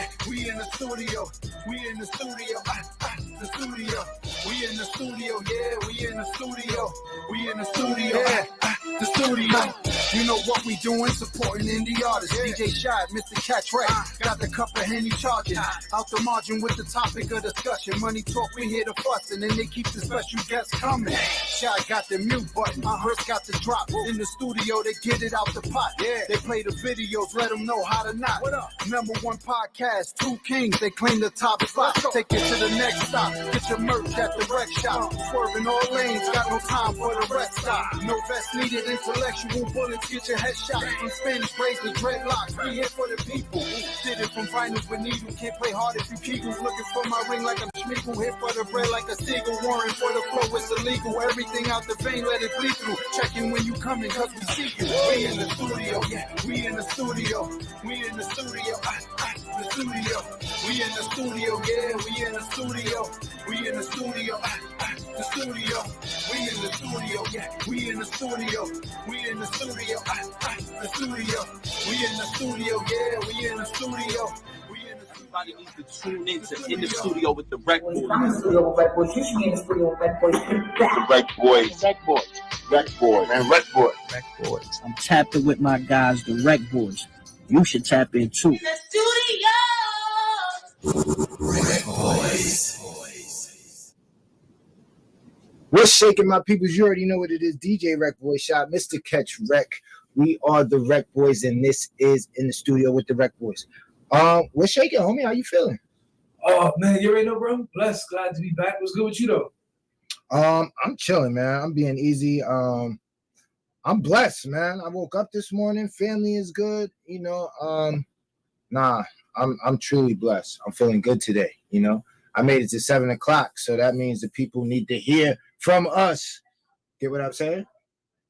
yeah, we in the studio. We in the studio, the studio. We in the studio, yeah, we in the studio. We in the studio, the studio. You know what we doing, supporting indie artists. DJ Shot, Mr. Catch Ray, got the cup of Henny charging. Out the margin with the topic of discussion. Money talk, we here to fuss, and then they keep the special guests coming. Shot got the mute button, Hearst got the drop. In the studio, they get it out the pot. They play the videos, let them know how to knock. #1 podcast, 2 kings, they claim the top spot. Take it to the next stop, get your merch at the rec shop. Swerving all lanes, got no time for the rest stop. No vest needed, intellectual bullets, get your head shot. From Spanish braids to dreadlocks, we here for the people. Did it from vinyls with needles, can't play hard if you Kegels. Looking for my ring like I'm Schmeagle, here for the bread like a seagull. Warrant for the flow, it's illegal. Everything out the vein, let it bleed through. Checking when you coming, cause we see you. We in the studio, yeah, we in the studio. We in the studio, the studio. We in the studio, yeah, we in the studio. We in the studio, the studio. We in the studio, yeah, we in the studio. We in the studio, the studio. We in the studio, yeah, we in the studio. Everybody needs to tune in to In the Studio with the Rec Boys. I'm in the studio with Rec Boys. You should be in the studio with Rec Boys. The Rec Boys. Rec Boys. Rec Boys. Man, Rec Boys. Rec Boys. I'm tapping with my guys, the Rec Boys. You should tap in too. In the studio. Rec Boys. What's shaking, my peoples? You already know what it is. DJ Rec Boy Shot, Mr. Catch Rec. We are the Rec Boys, and this is In the Studio with the Rec Boys. What's shaking, homie? How you feeling? Oh man, you already know, bro. Blessed, glad to be back. What's good with you though? I'm chilling, man. I'm being easy. I'm blessed, man. I woke up this morning. Family is good, you know. I'm truly blessed. I'm feeling good today, you know. I made it to 7 o'clock, so that means the people need to hear from us. Get what I'm saying?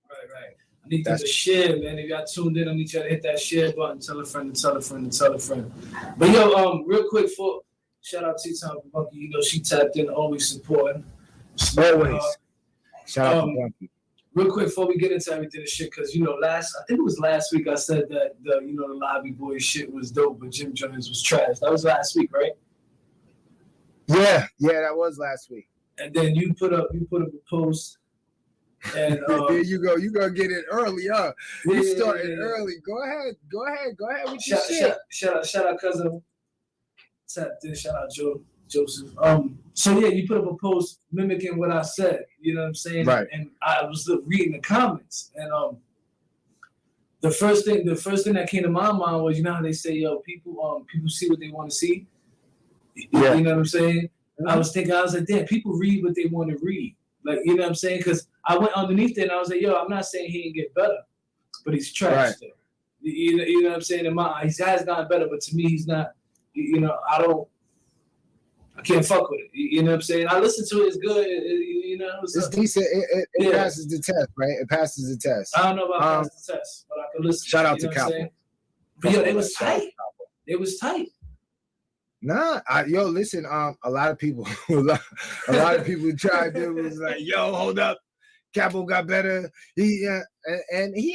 Right. I need you to share, man. If y'all tuned in, I need you to hit that share button. Tell a friend, and tell a friend, and tell a friend. But yo, real quick, for shout out T-Time Bunky. You know she tapped in, always supporting. Always. Shout out to Bunky. Real quick before we get into everything and shit, because you know, I think it was last week I said that the Lobby Boy shit was dope, but Jim Jones was trash. That was last week, right? Yeah, that was last week. And then you put up a post. And there you go. You gonna get it early, huh? Yeah, you started early. Go ahead with your shit. Shout out, cousin. Shout out Joseph. So yeah, you put up a post mimicking what I said. You know what I'm saying? Right. And I was reading the comments, and the first thing that came to my mind was, you know how they say, yo, people see what they want to see. Yeah. You know what I'm saying? Mm-hmm. I was like, damn, people read what they want to read. Like, you know what I'm saying? Because I went underneath there and I was like, yo, I'm not saying he ain't get better, but he's trash right. still. You know what I'm saying? In my eyes, he has gotten better, but to me, he's not, you know, I can't fuck with it. You know what I'm saying? I listen to it, it's good. You know, it's decent. It passes the test, right? It passes the test. I don't know about passing the test, but I can listen. Shout out to Capo. But yo, it was tight. It was tight. Nah, listen. A lot of people tried to was like, yo, hold up, Capo got better. He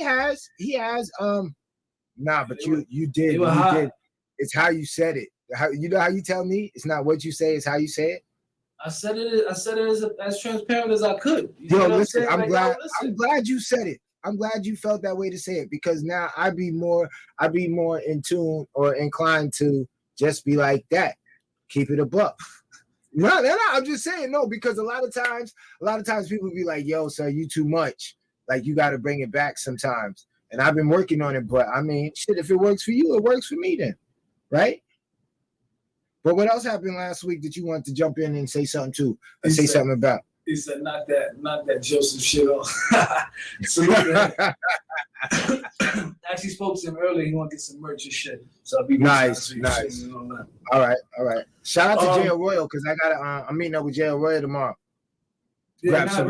has. Nah, but you did. It's how you said it. How you tell me? It's not what you say. It's how you say it. I said it as transparent as I could. Yo, listen. I'm glad you said it. I'm glad you felt that way to say it, because now I'd be more in tune or inclined to just be like that. Keep it a buck. No, I'm just saying no, because a lot of times people be like, yo, sir, you too much. Like, you got to bring it back sometimes. And I've been working on it, but I mean, shit, if it works for you, it works for me then, right? But what else happened last week that you want to jump in and say something to, or say something about? He said, knock that Joseph shit off. So actually spoke to him earlier. He want to get some merch and shit. So I'll be nice. All right. Shout out to JL Royal, because I'm meeting up with JL Royal tomorrow. Yeah,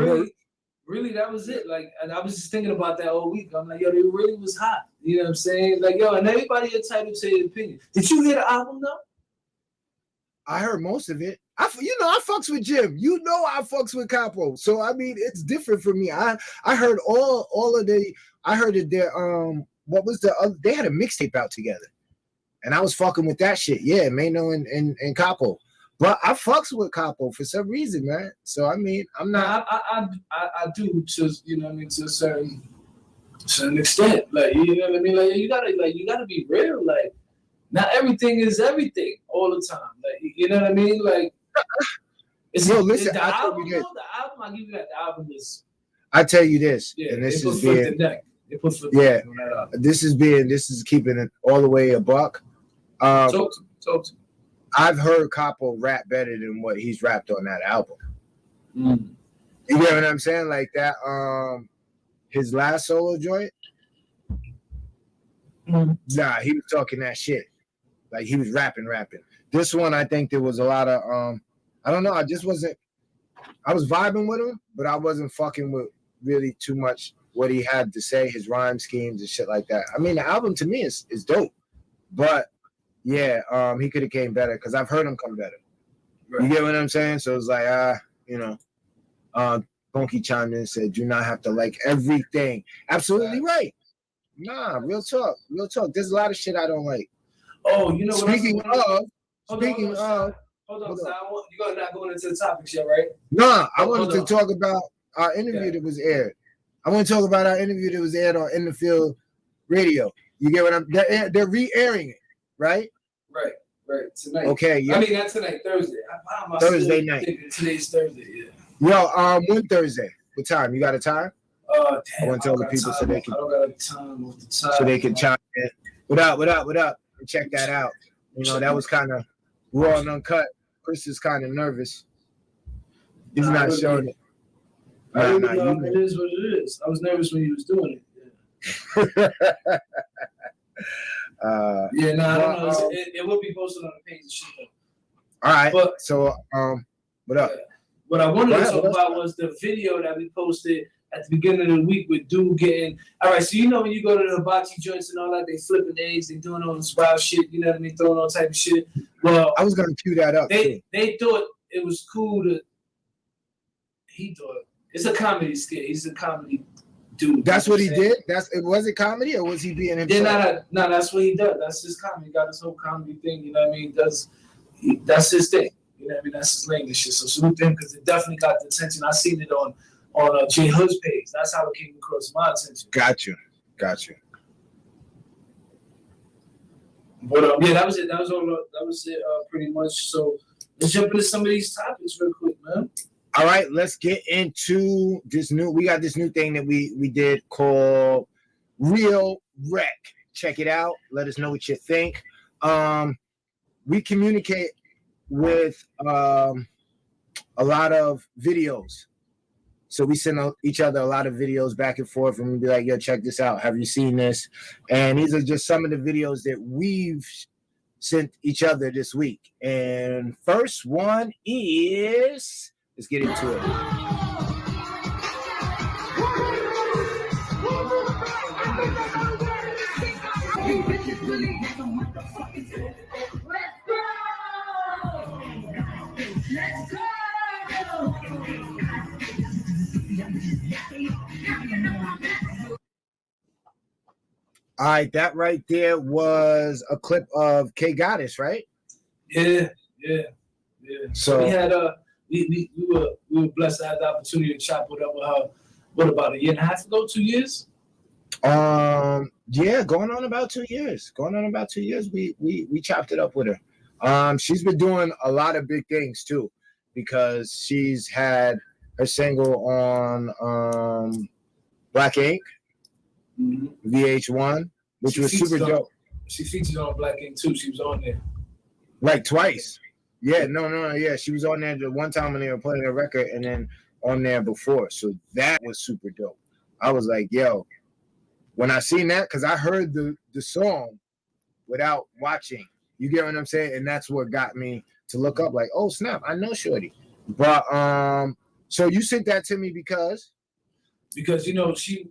really, that was it. Like, and I was just thinking about that all week. I'm like, yo, it really was hot. You know what I'm saying? Like, yo, and everybody entitled to their opinion. Did you hear the album though? I heard most of it. I fucks with Jim. You know I fucks with Capo. So I mean, it's different for me. I heard all of the. I heard it there. What was the other? They had a mixtape out together. And I was fucking with that shit. Yeah, Mano and Capo. But I fucks with Capo for some reason, man. So I mean, I'm not. I do to to a certain extent. Like you know what I mean. Like you gotta be real. Like not everything is everything all the time. Like you know what I mean. Like listen. The I album, tell you this. the album. I give you that. The album is. I tell you this, Yeah, and this they is put foot being. to neck. They put foot Yeah, to neck on that album. This is keeping it all the way a buck. Talk to me. I've heard Capo rap better than what he's rapped on that album. Mm. You get what I'm saying? Like that, his last solo joint. Nah, he was talking that shit. Like he was rapping. This one, I think there was a lot of I don't know. I was vibing with him, but I wasn't fucking with really too much what he had to say, his rhyme schemes and shit like that. I mean, the album to me is dope, but yeah, he could have came better because I've heard him come better. Right. You get what I'm saying? So it's like, Funky chimed in and said, "Do not have to like everything." Absolutely right. Nah, real talk. There's a lot of shit I don't like. Oh, you know what? Speaking of, hold on, you're not going into the topics yet, right? Nah, I wanted to talk about our interview that was aired. I want to talk about our interview that was aired on In the Field Radio. You get what they're re-airing it, right? Right. Tonight. Okay, yeah. I mean, not tonight, Thursday. Thursday night. Today's Thursday, yeah. Yo, when Thursday? What time? You got a time? Damn, I want to tell the people so they can. I don't got a time off the time. So they can chime in. What up? And check that out. You know, that was kind of raw and uncut. Chris is kind of nervous. He's not showing it. It is what it is. I was nervous when he was doing it. Yeah. I don't know. It will be posted on the page and shit though. All right. But, so what up? What I wanted to talk about was the video that we posted at the beginning of the week with dude getting. All right, so you know when you go to the hibachi joints and all that, they flipping eggs, they doing all this wild shit. You know what I mean? Throwing all type of shit. Well, I was gonna cue that up. They thought it was cool to. He thought it's a comedy skit. He's a comedy dude. That's what he did. Was it comedy or was he being himself? Yeah, no, that's what he does. That's his comedy. He got his whole comedy thing. You know what I mean? That's his thing. You know what I mean? That's his lane and shit. So salute to him because it definitely got the attention. I seen it on J Hood's page. That's how it came across my attention. Got you. But yeah, that was it. That was it. Pretty much. So let's jump into some of these topics real quick, man. All right, let's get into this new. We got this new thing that we did called Real Rec. Check it out. Let us know what you think. We communicate with a lot of videos. So we send each other a lot of videos back and forth, and we'll be like, yo, check this out. Have you seen this? And these are just some of the videos that we've sent each other this week. And first one is, let's get into it. Let's go! All right, that right there was a clip of KGoddess, right? Yeah. So we had we were blessed to have the opportunity to chop it up with her. What, about a year and a half ago? 2 years? Yeah, going on about 2 years. We chopped it up with her. She's been doing a lot of big things too, because she's had her single on Black Ink, VH1, which was super dope. She featured on Black Ink too. She was on there like twice. Yeah, no. Yeah, she was on there the one time when they were playing a record, and then on there before. So that was super dope. I was like, yo, when I seen that, because I heard the song without watching. You get what I'm saying? And that's what got me to look up, like, oh snap, I know Shorty. But so you sent that to me because you know she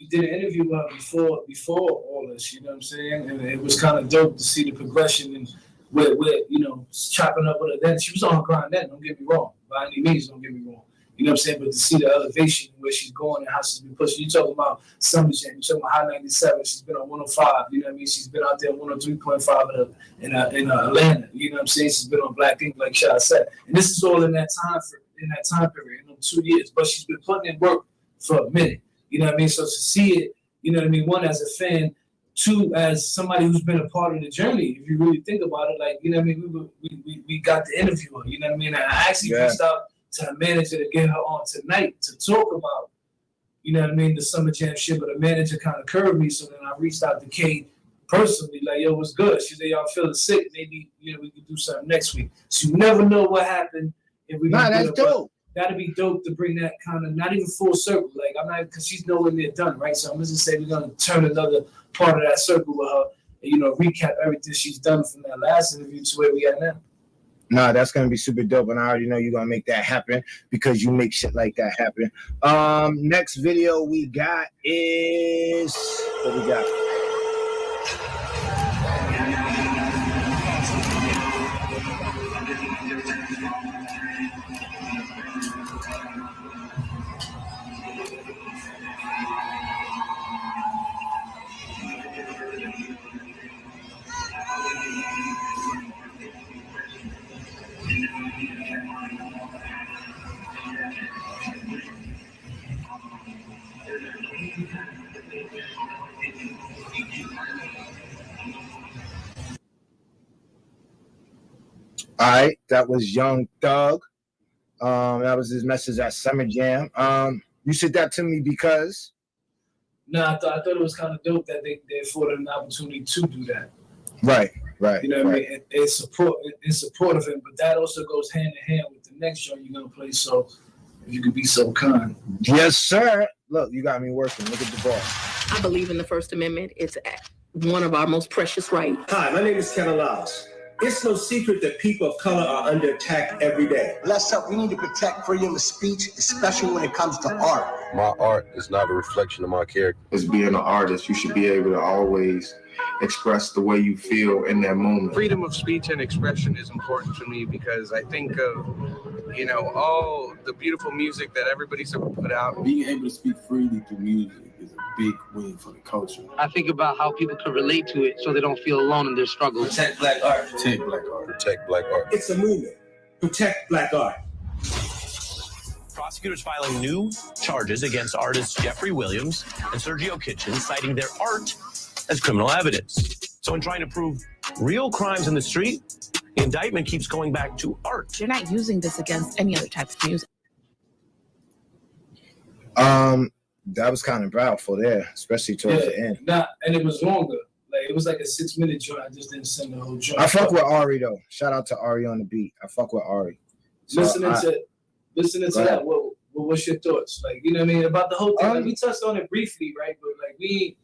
did an interview with her before all this, you know what I'm saying? And it was kind of dope to see the progression and where you know, chopping up with her then. She was on her grind then, don't get me wrong. By any means, don't get me wrong. You know what I'm saying? But to see the elevation where she's going and how she's been pushing. You talking about Summer Jam, you talking about High 97, she's been on 105, you know what I mean? She's been out there 103.5 in Atlanta, you know what I'm saying? She's been on Black Ink, like Shah said. And this is all in that time period, in them 2 years. But she's been putting in work for a minute. You know what I mean? So to see it, you know what I mean, one, as a fan, two, as somebody who's been a part of the journey, if you really think about it, like, you know what I mean, we got the interview her, you know what I mean? And I actually reached out to her manager to get her on tonight to talk about, you know what I mean, the Summer Jam shit, but the manager kind of curved me, so then I reached out to Kay personally, like, yo, what's good? She said, yo, I'm feeling sick, maybe, you know, we can do something next week. So you never know what happened. If we that's dope. That'd be dope to bring that kind of, not even full circle. Like, I'm not, because she's nowhere near done, right? So I'm just say we're going to turn another part of that circle with her and, you know, recap everything she's done from that last interview to where we at now. Nah, that's going to be super dope. And I already know you're going to make that happen because you make shit like that happen. Next video we got is, what we got? All right, that was Young Thug. That was his message at Summer Jam. You said that to me because? No, I thought it was kind of dope that they afforded an opportunity to do that. Right. You know what I mean? In support of him, but that also goes hand in hand with the next joint you're gonna play. So, if you could be so kind. Yes, sir. Look, you got me working. Look at the ball. I believe in the First Amendment. It's one of our most precious rights. Hi, my name is Lyles. It's no secret that people of color are under attack every day. Bless up, we need to protect freedom of speech, especially when it comes to art. My art is not a reflection of my character. As being an artist, you should be able to always express the way you feel in that moment. Freedom of speech and expression is important to me because I think of, you know, all the beautiful music that everybody's ever put out. Being able to speak freely through music is a big win for the culture. I think about how people can relate to it so they don't feel alone in their struggles. Protect black art. Protect black art. Protect black art. It's a movement. Protect black art. Prosecutors filing new charges against artists Jeffrey Williams and Sergio Kitchen, citing their art as criminal evidence. So in trying to prove real crimes in the street, the indictment keeps going back to art. You're not using this against any other type of music. That was kind of powerful there, especially towards the end. And it was longer. Like, it was like a 6-minute joint. I just didn't send the whole joint. I fuck with Ari though. Shout out to Ari on the beat. I fuck with Ari. So listening to that, what's your thoughts? Like, you know what I mean, about the whole thing. Like, we touched on it briefly, right? But like, we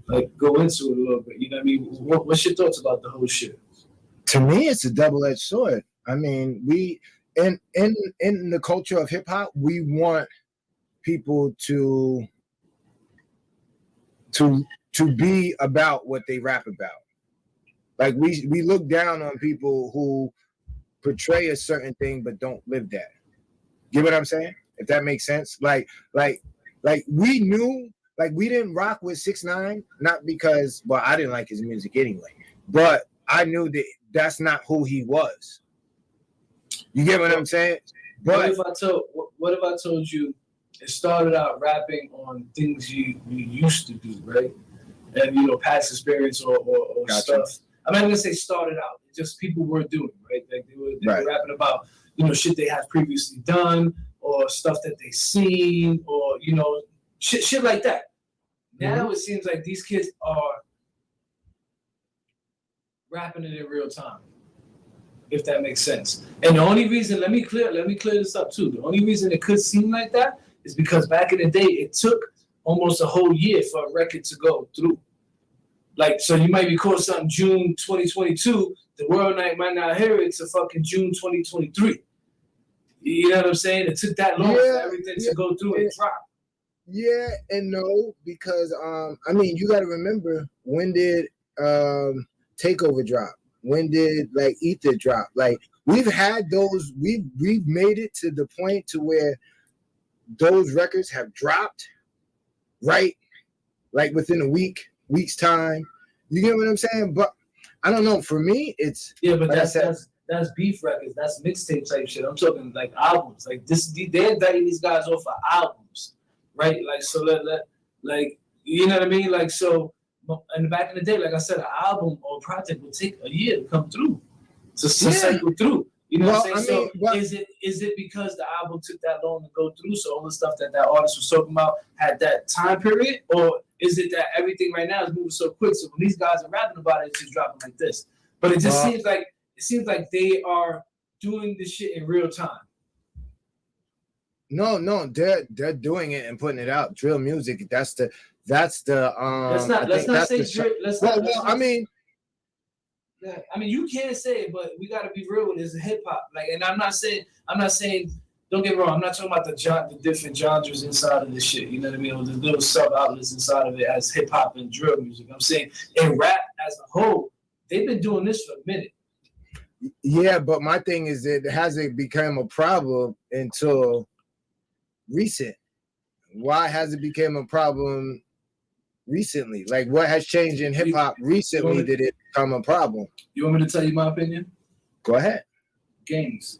like go into it a little bit. You know what I mean? What's your thoughts about the whole shit? To me, it's a double-edged sword. I mean, we in the culture of hip hop, we want people to be about what they rap about. Like we look down on people who portray a certain thing but don't live that. You know what I'm saying? If that makes sense. Like we knew, like, we didn't rock with 6ix9ine, not because, well, I didn't like his music anyway, but I knew that that's not who he was. You get what I'm saying? But what if I told you it started out rapping on things you used to do, right? And, you know, past experience or stuff. I'm not gonna say started out. It's just people were doing, right? Like they were rapping about, you know, shit they have previously done or stuff that they seen or, you know, shit like that. Now it seems like these kids are rapping it in real time, if that makes sense. And the only reason, let me clear this up too. The only reason it could seem like that is because back in the day, it took almost a whole year for a record to go through. Like, so you might record something June 2022, the world might not hear it to fucking June 2023. You know what I'm saying? It took that long for everything to go through and drop. Yeah and no, because I mean, you got to remember, when did Takeover drop? When did like Ether drop? Like we've had those. We've made it to the point to where those records have dropped, right? Like within a week's time. You get what I'm saying? But I don't know. For me, it's but like that's beef records. That's mixtape type shit. I'm talking like albums. Like this, they're indicting these guys off of albums, right? Like so, like you know what I mean? Like so, and back in the day, like I said, an album or a project would take a year to come through, to cycle through. You know what I'm saying? Is it because the album took that long to go through, so all the stuff that artist was talking about had that time period, or is it that everything right now is moving so quick, so when these guys are rapping about it, it's just dropping like this? But it just seems like they are doing this shit in real time. No, they're doing it and putting it out. Drill music. Let's not say drill. I mean, you can't say it, but we gotta be real with it. It's hip hop. Like, and I'm not saying. Don't get me wrong. I'm not talking about the different genres inside of this shit. You know what I mean? Or the little sub outlets inside of it as hip hop and drill music. I'm saying in rap as a whole, they've been doing this for a minute. Yeah, but my thing is it hasn't become a problem until recent. Why has it become a problem recently? Like, what has changed in hip hop recently that it become a problem? You want me to tell you my opinion? Go ahead. Gangs.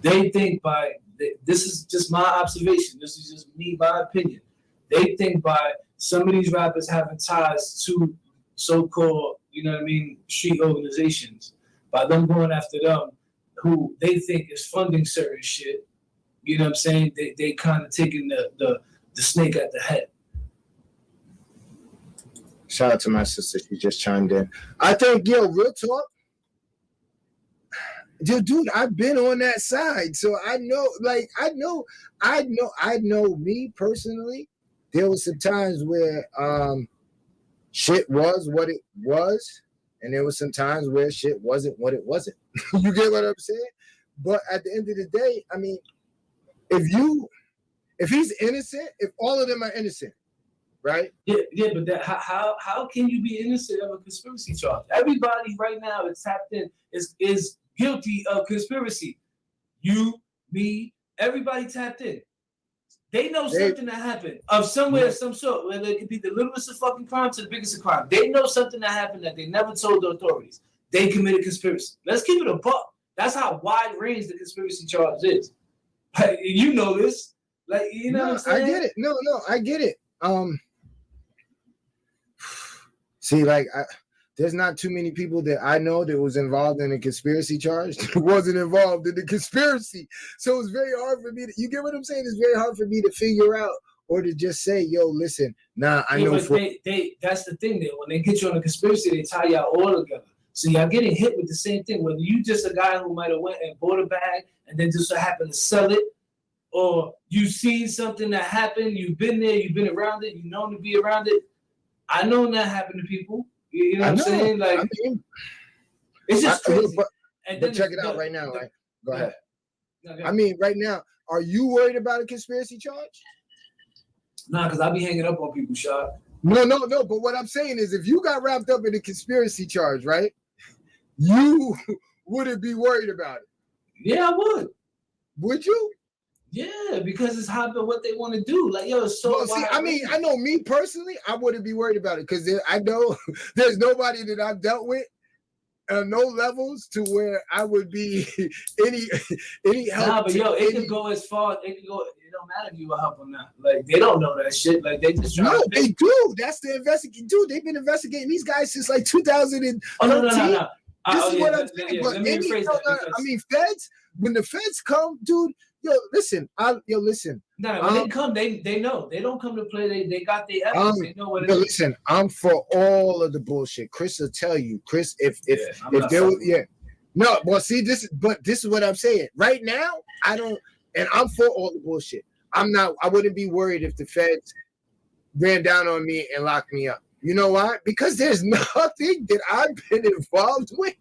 They think this is just my observation. This is just me, my opinion. They think by some of these rappers having ties to so-called, you know what I mean, street organizations, by them going after them, who they think is funding certain shit, you know what I'm saying? They kind of taking the snake at the head. Shout out to my sister. She just chimed in. I think, real talk. Dude, I've been on that side. So I know me personally. There was some times where shit was what it was, and there was some times where shit wasn't what it wasn't. You get what I'm saying? But at the end of the day, I mean, if he's innocent, if all of them are innocent, right? Yeah, but how can you be innocent of a conspiracy charge? Everybody right now is tapped in, is guilty of conspiracy. You, me, everybody tapped in. They know something that happened of somewhere, some sort, whether it could be the littlest of fucking crime to the biggest of crime. They know something that happened that they never told the authorities. They committed conspiracy. Let's keep it a buck. That's how wide range the conspiracy charge is. Like, you know this. Like, you know what I'm saying? I get it. No, I get it. See, like, there's not too many people that I know that was involved in a conspiracy charge that wasn't involved in the conspiracy. So it's very hard for me you get what I'm saying? It's very hard for me to figure out or to just say, yo, listen, I know. That's the thing, that when they get you on a conspiracy, they tie y'all all together. So y'all getting hit with the same thing. Whether you just a guy who might have went and bought a bag and then just so happened to sell it, or you seen something that happened, you've been there, you've been around it, you know to be around it. I know that happened to people. You know what I'm saying? Like, I mean, it's just crazy. But check it out right now, right? Go ahead. I mean, right now, are you worried about a conspiracy charge? Nah, because I be hanging up on people, Shot. No. But what I'm saying is, if you got wrapped up in a conspiracy charge, right, you wouldn't be worried about it. Yeah, I would. Would you? Yeah, because it's what they want to do. Like, yo, it's so. Well, see, I mean, I know me personally, I wouldn't be worried about it because I know there's nobody that I've dealt with on no levels to where I would be any help. Nah, but yo, it could go as far. It could go. It don't matter if you will help or not. Like, they don't know that shit. Like, they just no, they do. That's the investigation. Dude, they've been investigating these guys since like 2013. Oh no. This is what I'm saying. But I mean, feds. When the feds come, dude. Yo, listen. No, when they come, they know. They don't come to play. They got the evidence. They know what it is. Listen, I'm for all of the bullshit. Chris will tell you. Chris, if there was, no. Well, see, this is what I'm saying. Right now, I don't, and I'm for all the bullshit. I wouldn't be worried if the feds ran down on me and locked me up. You know why? Because there's nothing that I've been involved with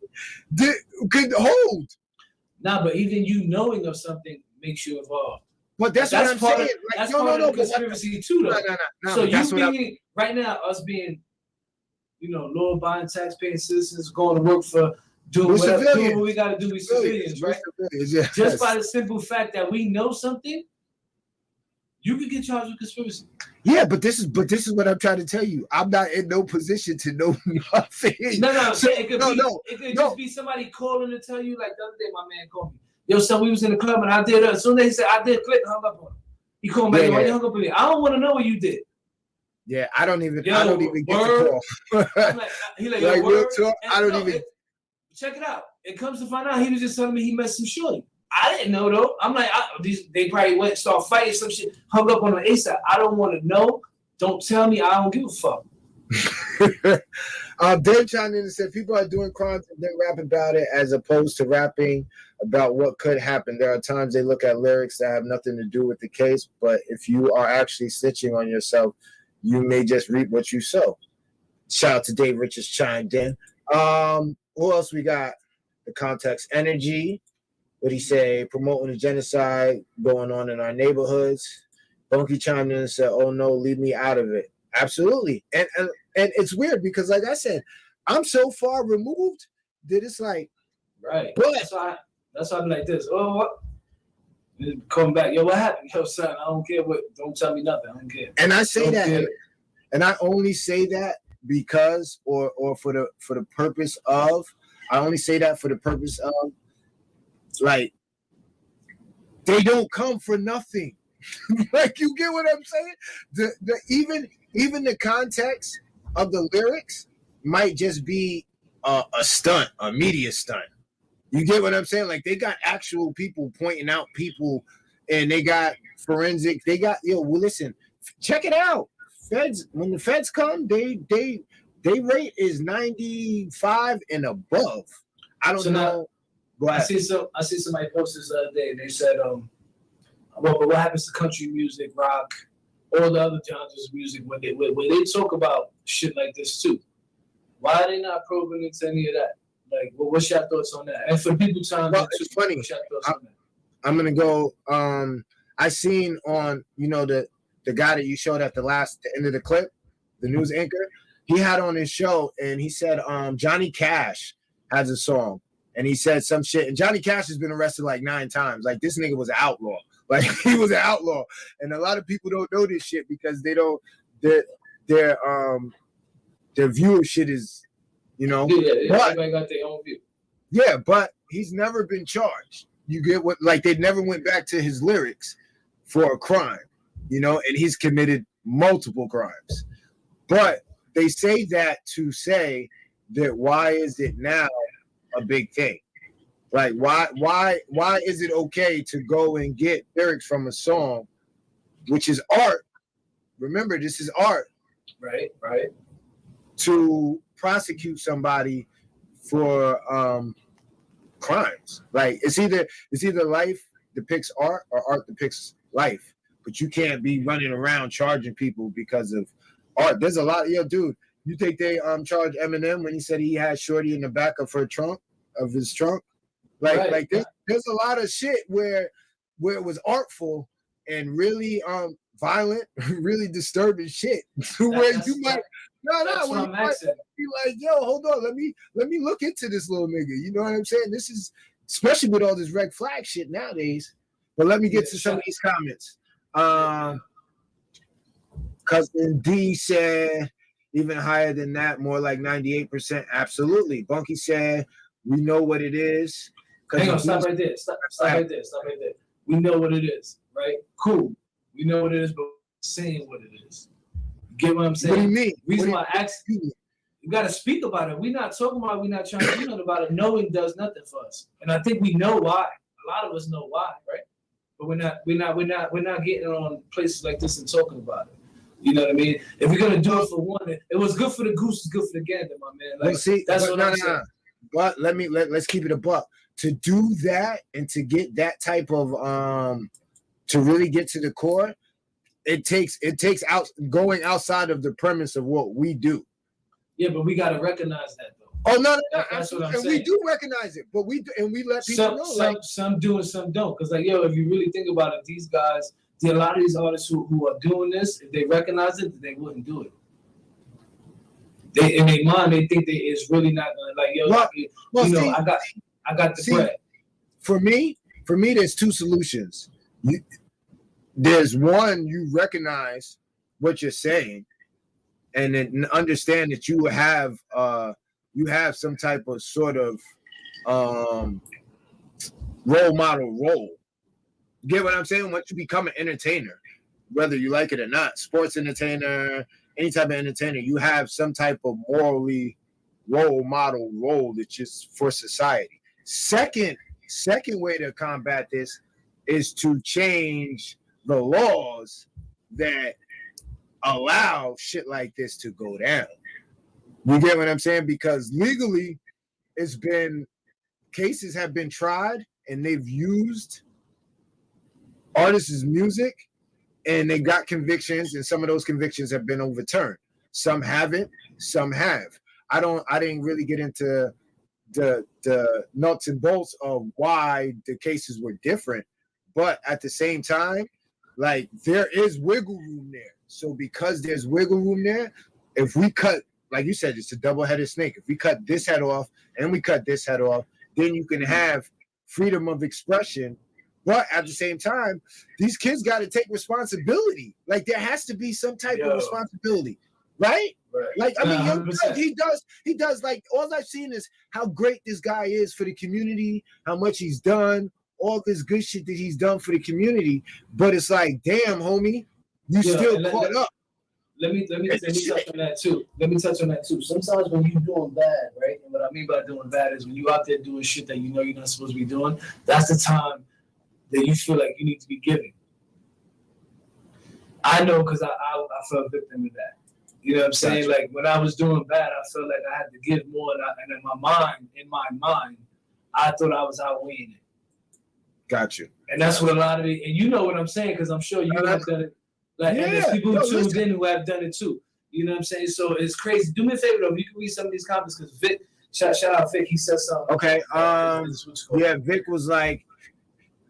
that could hold. Nah, but even you knowing of something makes you involved. But that's what I'm saying. Like, that's part of the conspiracy too, though. No. So you being right now, us being law-abiding, tax-paying citizens going to work for doing what we got to do. We civilians, right? Yes. Just by the simple fact that we know something, you could get charged with conspiracy. Yeah, but this is what I'm trying to tell you. I'm not in no position to know nothing. No. So it could just be somebody calling to tell you. Like the other day, my man called me. Yo, son, we was in the club and I did. As soon as he said I did, click, hung up on him. He called me back. Why you hung up on me? I don't want to know what you did. Yeah, I don't even get the call. I'm like, he like, like real talk, I don't even. Check it out. It comes to find out, he was just telling me he met some shorty. I didn't know though. I'm like, they probably went and started fighting some shit, hung up on the ASAP. I don't want to know. Don't tell me. I don't give a fuck. Dave chimed in and said people are doing crimes and then rap about it as opposed to rapping about what could happen. There are times they look at lyrics that have nothing to do with the case, but if you are actually snitching on yourself, you may just reap what you sow. Shout out to Dave Richards chimed in. Who else we got? The Context Energy. What he say? Promoting the genocide going on in our neighborhoods. Bunky chimed in and said, "Oh no, leave me out of it." Absolutely. And it's weird because, like I said, I'm so far removed that it's like, right. But that's why I'm like this. Oh, what? Come back. Yo, what happened? Yo, son, I don't care what. Don't tell me nothing. I don't care. And I say that, and I only say that because, or for the purpose of. I only say that for the purpose of, like, they don't come for nothing. Like, you get what I'm saying? Even the context of the lyrics might just be a stunt, a media stunt. You get what I'm saying? Like, they got actual people pointing out people, and they got forensic. They got listen, check it out. Feds, when the feds come, they rate is 95 and above. I don't know. I see somebody post this the other day, and they said, but what happens to country music, rock, all the other genres of music when they talk about shit like this too? Why are they not probing into any of that? Like, what's your thoughts on that? And for people trying to, it's funny. What's your thoughts on that? I'm gonna go. I seen on the guy that you showed at the end of the clip, the news anchor. He had on his show and he said Johnny Cash has a song and he said some shit. And Johnny Cash has been arrested like 9 times. Like, this nigga was an outlaw. Like, he was an outlaw. And a lot of people don't know this shit because they don't. Their view of shit is, Yeah, but, everybody got their own view. Yeah, but he's never been charged. You get what? Like, they never went back to his lyrics for a crime, and he's committed multiple crimes. But they say that to say that why is it now a big thing? Like, why is it okay to go and get lyrics from a song, which is art? Remember, this is art. Right. To prosecute somebody for crimes. Like, it's either life depicts art or art depicts life. But you can't be running around charging people because of art. There's a lot. Dude, you think they charged Eminem when he said he had shorty in the back of his trunk? Like there's a lot of shit where it was artful and really violent, really disturbing shit. Where you might be like, yo, hold on, let me look into this little nigga. You know what I'm saying? This is especially with all this red flag shit nowadays. But let me get to some of these comments. Cousin D said even higher than that, more like 98%. Absolutely. Bunky said we know what it is. Hang on, stop right there. Stop right there. We know what it is, right? Cool. We know what it is, but we're saying what it is. You get what I'm saying? What do you mean? Reason why I asked you got to speak about it. We're not talking about it. We're not trying to do nothing about it. Knowing does nothing for us. And I think we know why. A lot of us know why, right? But we're not getting on places like this and talking about it. You know what I mean? If we're gonna do it for one, it was good for the goose, it's good for the gander, my man. Like, that's what I'm saying. But let's keep it a buck. To do that and to get that type of to really get to the core, it takes out going outside of the premise of what we do. Yeah, but we gotta recognize that though. Oh no, that's what I'm saying. We do recognize it, but we let people know. Some do and some don't. Because like, if you really think about it, these guys, a lot of these artists who are doing this, if they recognize it, they wouldn't do it. They in their mind they think it's really not gonna like yo. I got the bread. For me, there's two solutions. There's one, you recognize what you're saying, and then understand that you have some type of sort of role model role. You get what I'm saying? Once you become an entertainer, whether you like it or not, sports entertainer, any type of entertainer, you have some type of morally role model role that's just for society. Second way to combat this is to change the laws that allow shit like this to go down. You get what I'm saying? Because legally, cases have been tried and they've used artists' music and they got convictions, and some of those convictions have been overturned. Some haven't, some have. I didn't really get into the nuts and bolts of why the cases were different, but at the same time, like, there is wiggle room there. So because there's wiggle room there, if we cut, like you said, it's a double-headed snake. If we cut this head off and we cut this head off, then you can have freedom of expression. But at the same time, these kids got to take responsibility. Like, there has to be some type of responsibility, right? Like, I mean, he does. Like, all I've seen is how great this guy is for the community, how much he's done, all this good shit that he's done for the community. But it's like, damn, homie, you still caught up. Let me touch on that too. Sometimes when you're doing bad, right? And what I mean by doing bad is when you out there doing shit that you know you're not supposed to be doing, that's the time that you feel like you need to be giving. I know, because I fell victim to that. You know what I'm saying? Gotcha. Like, when I was doing bad, I felt like I had to give more, and in my mind, I thought I was outweighing it. Got you. And that's what a lot of it, and you know what I'm saying, because I'm sure you have done it. Like, and there's people who tuned in who have done it too. You know what I'm saying? So it's crazy. Do me a favor though, you can read some of these comments, because Vic, shout out Vic, he said something. Okay. Vic was like,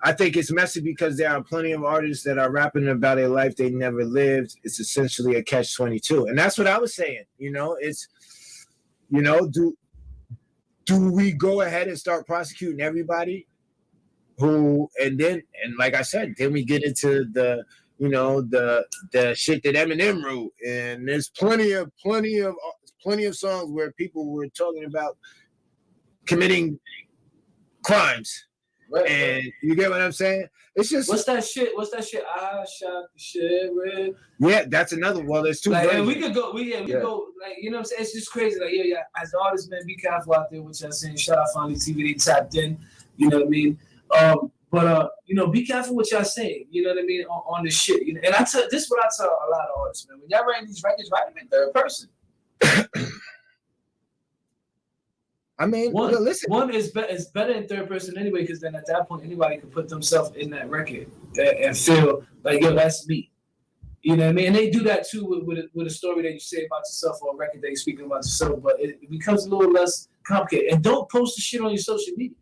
I think it's messy because there are plenty of artists that are rapping about a life they never lived. It's essentially a catch-22. And that's what I was saying. You know, it's, you know, do we go ahead and start prosecuting everybody who, and like I said, then we get into the, you know, the shit that Eminem wrote. And there's plenty of songs where people were talking about committing crimes. Right, and you get what I'm saying? It's just what's that shit? I shot the shit with. Yeah, that's another. Well, there's two. Like, and we could go. We go. Like, you know what I'm saying? It's just crazy. Like, as artists, man, be careful out there. What y'all saying? Shout out Finally TV. They tapped in. You know what I mean? But you know, be careful what y'all saying. You know what I mean on this shit. You know? And this is what I tell a lot of artists, man. When y'all writing these records, write them in third person. I mean, listen. One is better in third person anyway, because then at that point anybody can put themselves in that record and feel like, yo, that's me. You know what I mean? And they do that too with a story that you say about yourself or a record that you're speaking about yourself, but it becomes a little less complicated. And don't post the shit on your social media.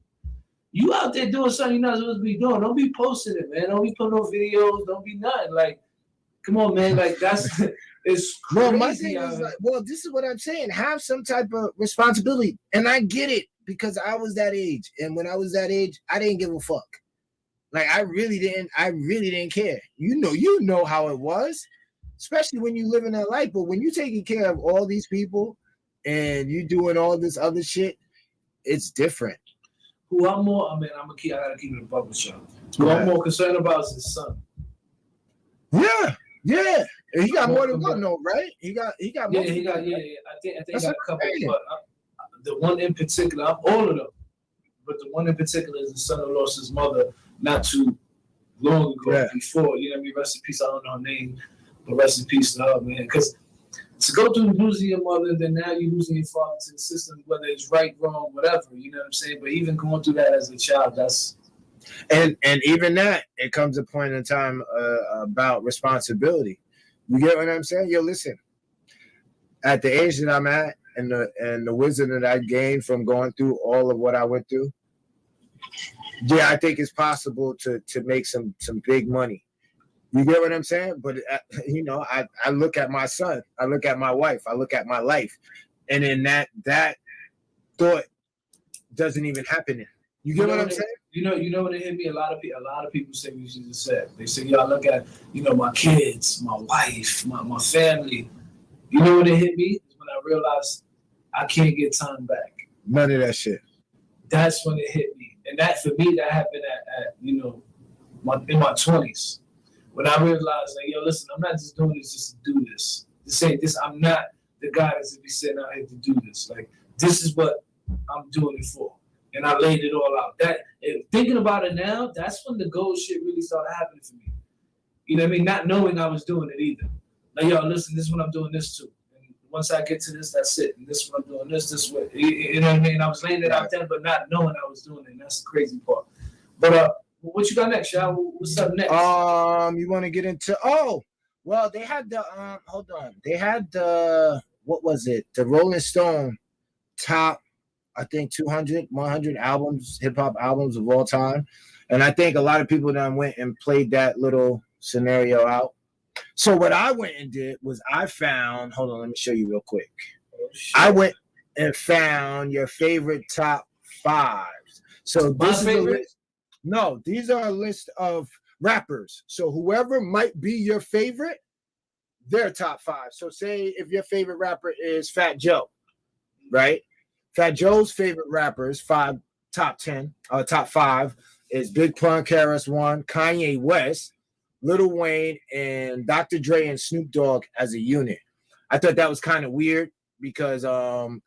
You out there doing something you're not supposed to be doing. Don't be posting it, man. Don't be putting no videos. Don't be nothing. Like, come on, man. Like, that's it's crazy. Well, my thing is like, well, this is what I'm saying. Have some type of responsibility. And I get it, because I was that age. And when I was that age, I didn't give a fuck. Like, I really didn't care. You know how it was, especially when you live in that life. But when you're taking care of all these people and you doing all this other shit, it's different. Who I'm more, I gotta keep it above with y'all. Who I'm more concerned about is his son. Yeah. And he got more than one, though, right? He got more. Yeah, he got. I think he got a couple. But the one in particular, all of them, but the one in particular is the son who lost his mother not too long ago. Before, you know what I mean? Rest in peace. I don't know her name, but rest in peace to her, man. Because to go through losing your mother, then now you're losing your father to the system, whether it's right, wrong, whatever. You know what I'm saying? But even going through that as a child, that's. And even that, it comes a point in time about responsibility. You get what I'm saying? Yo, listen. At the age that I'm at, and the wisdom that I gained from going through all of what I went through, yeah, I think it's possible to make some big money. You get what I'm saying? But you know, I look at my son, I look at my wife, I look at my life, and then that thought doesn't even happen. You get what I'm saying? You know when it hit me, a lot of people say what you just said. They say, "Yo, look at my kids, my wife, my family." You know when it hit me? When I realized I can't get time back. None of that shit. That's when it hit me, and that for me, that happened at in my 20s, when I realized, like, yo, listen, I'm not just doing this just to do this. To say this, I'm not the guy that's to be sitting out here to do this. Like, this is what I'm doing it for. And I laid it all out. Thinking about it now, that's when the gold shit really started happening for me. You know what I mean? Not knowing I was doing it either. Like, yo, listen, this is what I'm doing this too. And once I get to this, that's it. And this is what I'm doing this way. You know what I mean? I was laying it out there, but not knowing I was doing it. And that's the crazy part. But what you got next, y'all? What's up next? You want to get into? Oh, well, they had the hold on. They had the what was it? The Rolling Stone top, I think 200, 100 albums, hip hop albums of all time, and I think a lot of people then went and played that little scenario out. So what I went and did was I found. Hold on, let me show you real quick. I went and found your favorite top fives. So this is a list. No, these are a list of rappers. So whoever might be your favorite, their top five. So say if your favorite rapper is Fat Joe, right? Fat Joe's favorite rappers, top five is Big Pun, KRS-One, Kanye West, Lil Wayne, and Dr. Dre and Snoop Dogg as a unit. I thought that was kind of weird because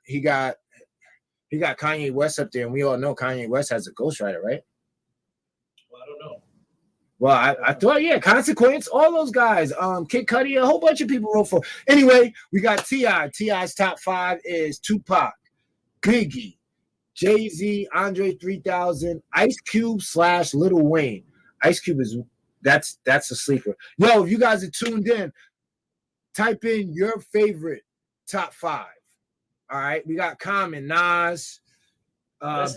he got Kanye West up there, and we all know Kanye West has a ghostwriter, right? I don't know. Well, I thought, yeah, Consequence, all those guys, Kid Cudi, a whole bunch of people wrote for. Anyway, we got T.I. T.I.'s top five is Tupac, Biggie, Jay-Z, Andre 3000, Ice Cube / Lil Wayne. Ice Cube that's a sleeper. Yo, if you guys are tuned in, type in your favorite top five. All right, we got Common, Nas. That's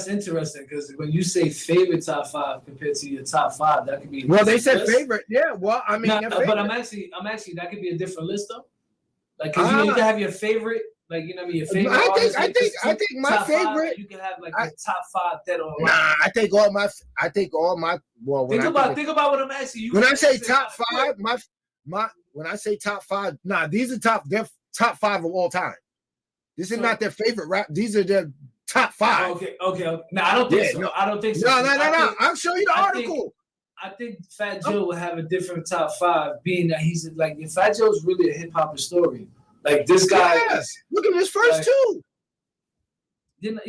interesting because when you say favorite top five compared to your top five, that could be. Well, they said favorite. Yeah. Well, I mean, but I'm actually that could be a different list though. Like, cause you can have your favorite, like your favorite. I think my favorite. Five, you can have like your top five dead on. Nah, I think all my. Well, think about what I'm asking. When I say top five, when I say top five, these are they're top five of all time. This is not their favorite rap. These are their top five. Okay. No, I don't think so. No, I don't think so. No. I'll show you the article. I think Fat Joe will have a different top five, being that he's like, Fat Joe's really a hip hop historian. Like, this guy. Yes. Look at his first two. I'm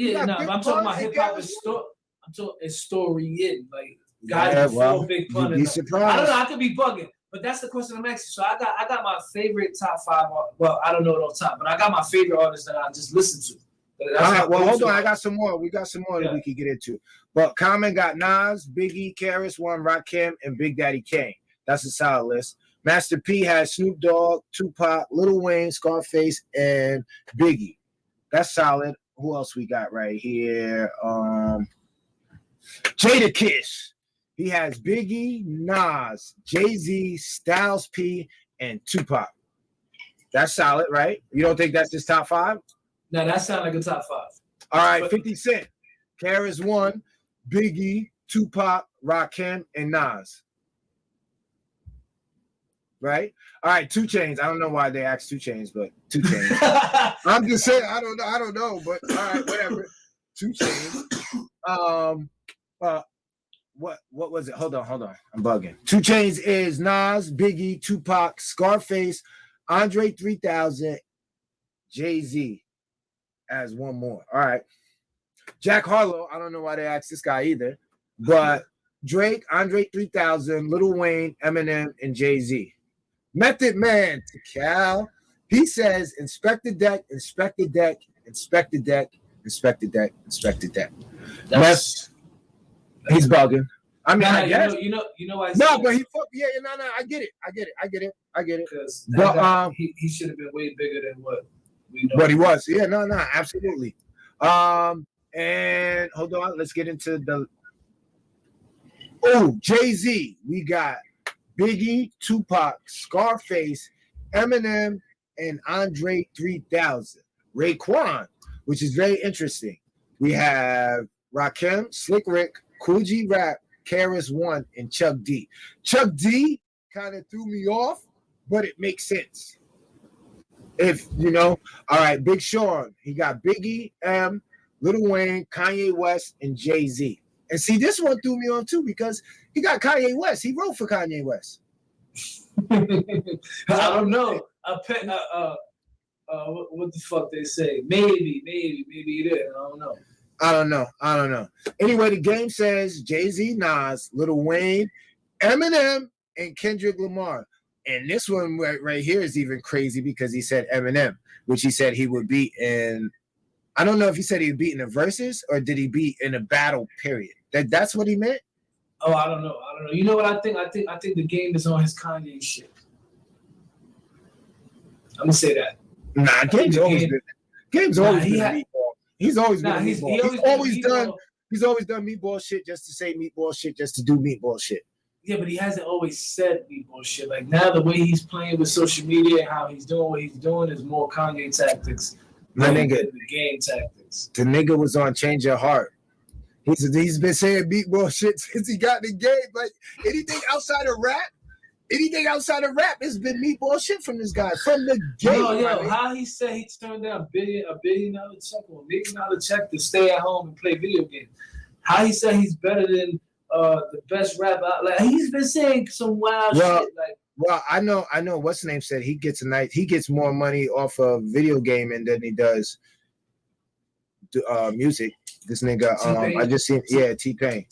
talking about hip hop historian. I'm talking historian. Like, guys before Big Pun. Be surprised. I don't know. I could be bugging. But that's the question I'm asking. So I got my favorite top five. Well, I don't know it off top, but I got my favorite artists that I just listen to. All right, well, hold on. I got some more. We got some more that we can get into. But Common got Nas, Biggie, KRS-One, Rakim, and Big Daddy Kane. That's a solid list. Master P has Snoop Dogg, Tupac, Lil Wayne, Scarface, and Biggie. That's solid. Who else we got right here? Jadakiss. He has Biggie, Nas, Jay-Z, Styles P, and Tupac. That's solid, right? You don't think that's his top five? No, that sounds like a top five. All right, 50 Cent. KRS-One, Biggie, Tupac, Rakim, and Nas. Right? All right, 2 Chainz. I don't know why they asked 2 Chainz, but 2 Chainz. I'm just saying, I don't know, but all right, whatever. 2 Chainz. What was it? Hold on. I'm bugging. 2 Chainz is Nas, Biggie, Tupac, Scarface, Andre 3000, Jay-Z as one more. All right. Jack Harlow, I don't know why they asked this guy either, but Drake, Andre 3000, Lil Wayne, Eminem, and Jay-Z. Method Man to Cal. He says, inspect the deck, inspect the deck, inspect the deck, inspect the deck, inspect the deck. He's bugging. I mean, I guess. You know why? No, but he fucked. Yeah, no. I get it. Because but he should have been way bigger than what we know. What he was. Yeah, no, absolutely. And hold on, let's get into the. Oh, Jay-Z. We got Biggie, Tupac, Scarface, Eminem, and Andre 3000. Raekwon, which is very interesting. We have Rakim, Slick Rick, Cool G Rap, KRS-One, and Chuck D. Chuck D kind of threw me off, but it makes sense. If you know, all right, Big Sean, he got Biggie, M, Lil Wayne, Kanye West, and Jay-Z. And see, this one threw me on too because he got Kanye West. He wrote for Kanye West. I don't know. What the fuck they say? Maybe it is. I don't know. Anyway, the game says Jay-Z, Nas, Lil Wayne, Eminem, and Kendrick Lamar. And this one right here is even crazy because he said Eminem, which he said he would beat in. I don't know if he said he would beat in the verses or did he beat in a battle period. That's what he meant. Oh, I don't know. You know what I think? I think the game is on his Kanye shit. I'm gonna say that. Nah, Game's always been meatball. He's always been meatball. He's always done meatball shit just to say meatball shit, just to do meatball shit. Yeah, but he hasn't always said meatball shit. Like now, the way he's playing with social media and how he's doing what he's doing is more Kanye tactics. My nigga, the game tactics. The nigga was on Change Your Heart. He's been saying meatball shit since he got in the game. Like anything outside of rap has been meatball shit from this guy from the game. How he said he turned down a billion dollar check or $1 million check to stay at home and play video games. How he said he's better than the best rap out. Like he's been saying some wild shit. Like, well, I know. What's the name said he gets more money off of video gaming than he does music. This nigga, I just seen, T-Pain.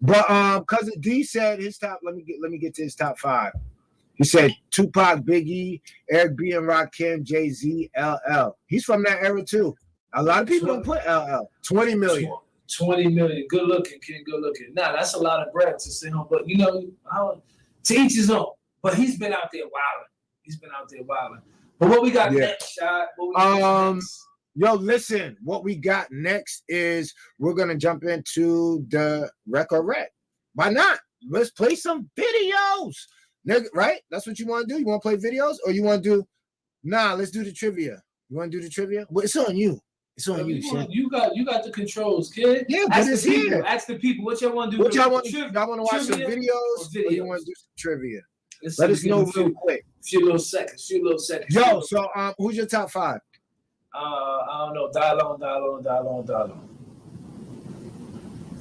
But cousin D said his top. Let me get to his top 5. He said Tupac, Biggie, Eric B. and Rakim, Jay-Z, LL. He's from that era too. A lot of people don't put LL. 20 million. 20 million. Good looking, kid. Good looking. Nah, that's a lot of bread to sit home. But you know, to each his own. But he's been out there wilding. But what we got next, Shot? Yo, listen, what we got next is we're going to jump into the Rec or Rec. Why not? Let's play some videos. Right? That's what you want to do? You want to play videos? Or you want to do, let's do the trivia. You want to do the trivia? Well, it's on you. It's on you, shit. You got the controls, kid. Yeah, but it's here. Ask the people what y'all want to do. What y'all want to do? Y'all want to watch some videos or you want to do some trivia? Let us know real quick. Few little seconds. Yo, so who's your top 5? I don't know. Dial on.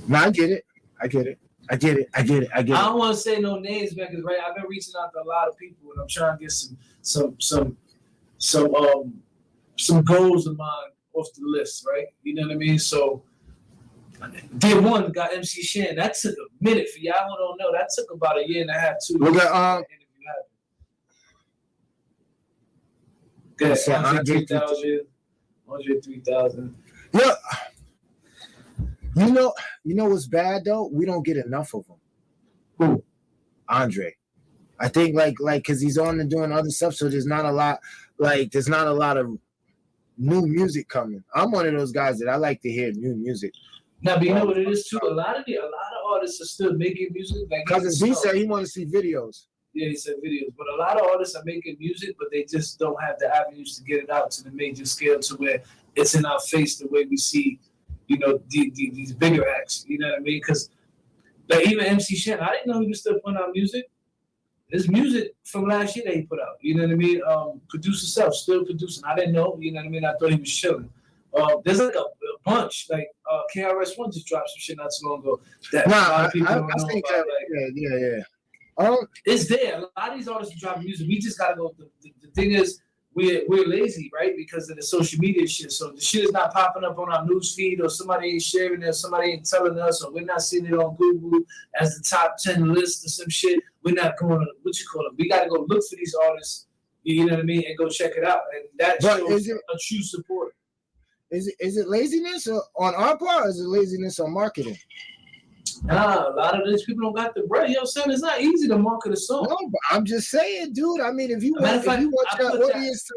No, I get it. I don't want to say no names, man, because I've been reaching out to a lot of people and I'm trying to get some goals of mine off the list, right? You know what I mean? So did one got MC Shan. That took a minute for y'all don't know. That took about 1.5 years, 2 years. Look at Andre 3,000. Yeah. You know what's bad though? We don't get enough of them. Who? Andre. I think like because he's on and doing other stuff, so there's not a lot of new music coming. I'm one of those guys that I like to hear new music. Now, but you know what it is too? A lot of artists are still making music. Because he said he want to see videos. Yeah, he said videos. But a lot of artists are making music, but they just don't have the avenues to get it out to the major scale to where it's in our face the way we see, these bigger acts. You know what I mean? Because like even MC Shan, I didn't know he was still putting out music. There's music from last year that he put out. You know what I mean? Produce himself, still producing. I didn't know. You know what I mean? I thought he was chilling. There's like a bunch. Like KRS-One just dropped some shit not too long ago. That a lot of people don't know about. Yeah. It's there. A lot of these artists are dropping music. We just gotta go. The thing is, we're lazy, right? Because of the social media shit. So the shit is not popping up on our news feed, or somebody ain't sharing it, or somebody ain't telling us, or we're not seeing it on Google as the top 10 list or some shit. We're not going to We gotta go look for these artists. You know what I mean? And go check it out. And that shows a true support. Is it laziness on our part, or is it laziness on marketing? Nah, a lot of these people don't got the bread. Yo, son, it's not easy to market a song. No, but I'm just saying, dude. I mean, if you want your audience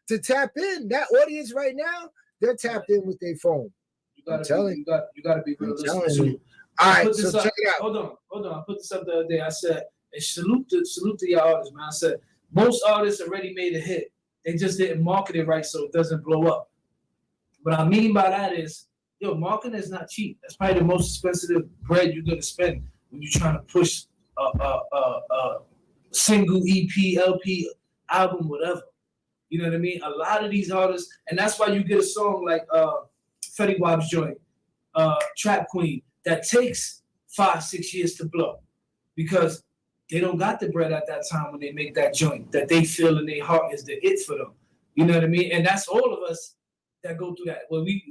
to tap in, that audience right now, they're tapped in with their phone. You gotta be realistic. All right, so check it out. Hold on. I put this up the other day. I said, and salute to y'all artists, man. I said, most artists already made a hit. They just didn't market it right so it doesn't blow up. What I mean by that is, marketing is not cheap. That's probably the most expensive bread you're gonna spend when you're trying to push a single EP, LP, album, whatever. You know what I mean? A lot of these artists, and that's why you get a song like Fetty Wap's joint, Trap Queen, that takes 5-6 years to blow because they don't got the bread at that time when they make that joint that they feel in their heart is the it for them. You know what I mean? And that's all of us that go through that. Well, we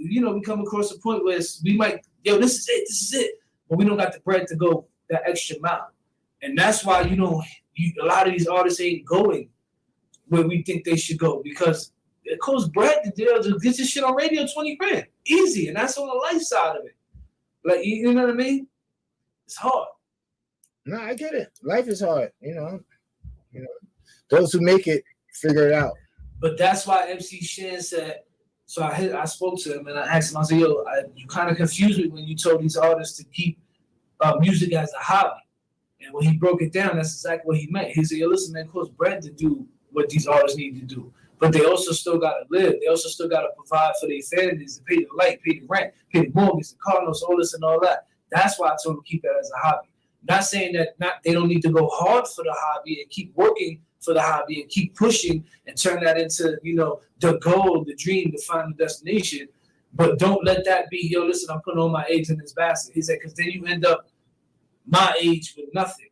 come across a point where we might, this is it. But we don't got the bread to go that extra mile. And that's why, a lot of these artists ain't going where we think they should go because it costs bread to get this shit on radio, 20 grand. Easy. And that's on the life side of it. Like, you know what I mean? It's hard. No, I get it. Life is hard, Those who make it figure it out. But that's why MC Shan said, so I spoke to him and I asked him, I said, you kind of confused me when you told these artists to keep music as a hobby. And when he broke it down, that's exactly what he meant. He said, listen, man, it costs bread to do what these artists need to do. But they also still got to live. They also still got to provide for their families, to pay the light, pay the rent, pay the mortgage, the car notes, all this and all that. That's why I told them to keep that as a hobby. Not saying that they don't need to go hard for the hobby and keep working for the hobby and keep pushing and turn that into, the goal, the dream, the final destination. But don't let that be, listen, I'm putting all my eggs in this basket. He said, because then you end up my age with nothing.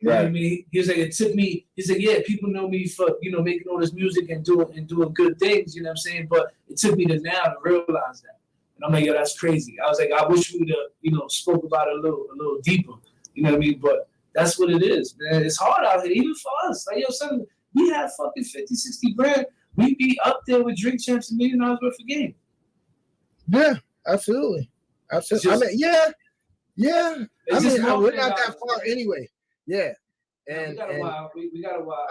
You know what I mean? He was like, it took me, he said, yeah, people know me for, making all this music and doing good things, you know what I'm saying? But it took me to now to realize that. And I'm like, that's crazy. I was like, I wish we would have, spoke about it a little deeper. You know what I mean? But that's what it is, man. It's hard out here, even for us. Like, son, we had fucking 50, 60 grand. We'd be up there with Drink Champs and $1 million worth of game. Yeah, absolutely. Absolutely. I mean, yeah. I mean, we're not that far anyway. Yeah. And we got a while.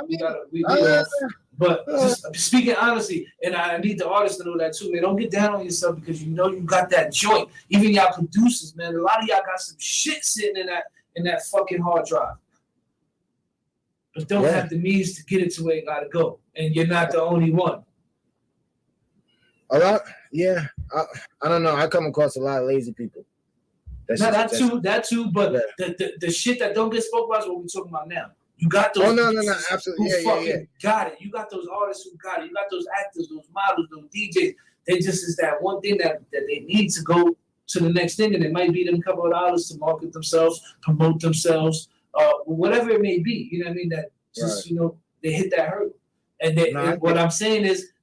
But just speaking honestly, and I need the artists to know that too, man. Don't get down on yourself because you got that joint. Even y'all producers, man. A lot of y'all got some shit sitting in that fucking hard drive. But don't have the means to get it to where it gotta go. And you're not the only one. A lot, yeah. I don't know. I come across a lot of lazy people. That too, but the shit that don't get spoken about is what we're talking about now. You got those. Oh no, absolutely. Yeah. Got it. You got those artists who got it. You got those actors, those models, those DJs. They just is that one thing that they need to go to the next thing, and it might be them a couple of dollars to market themselves, promote themselves, whatever it may be. You know what I mean? That just they hit that hurdle. And what I'm saying is,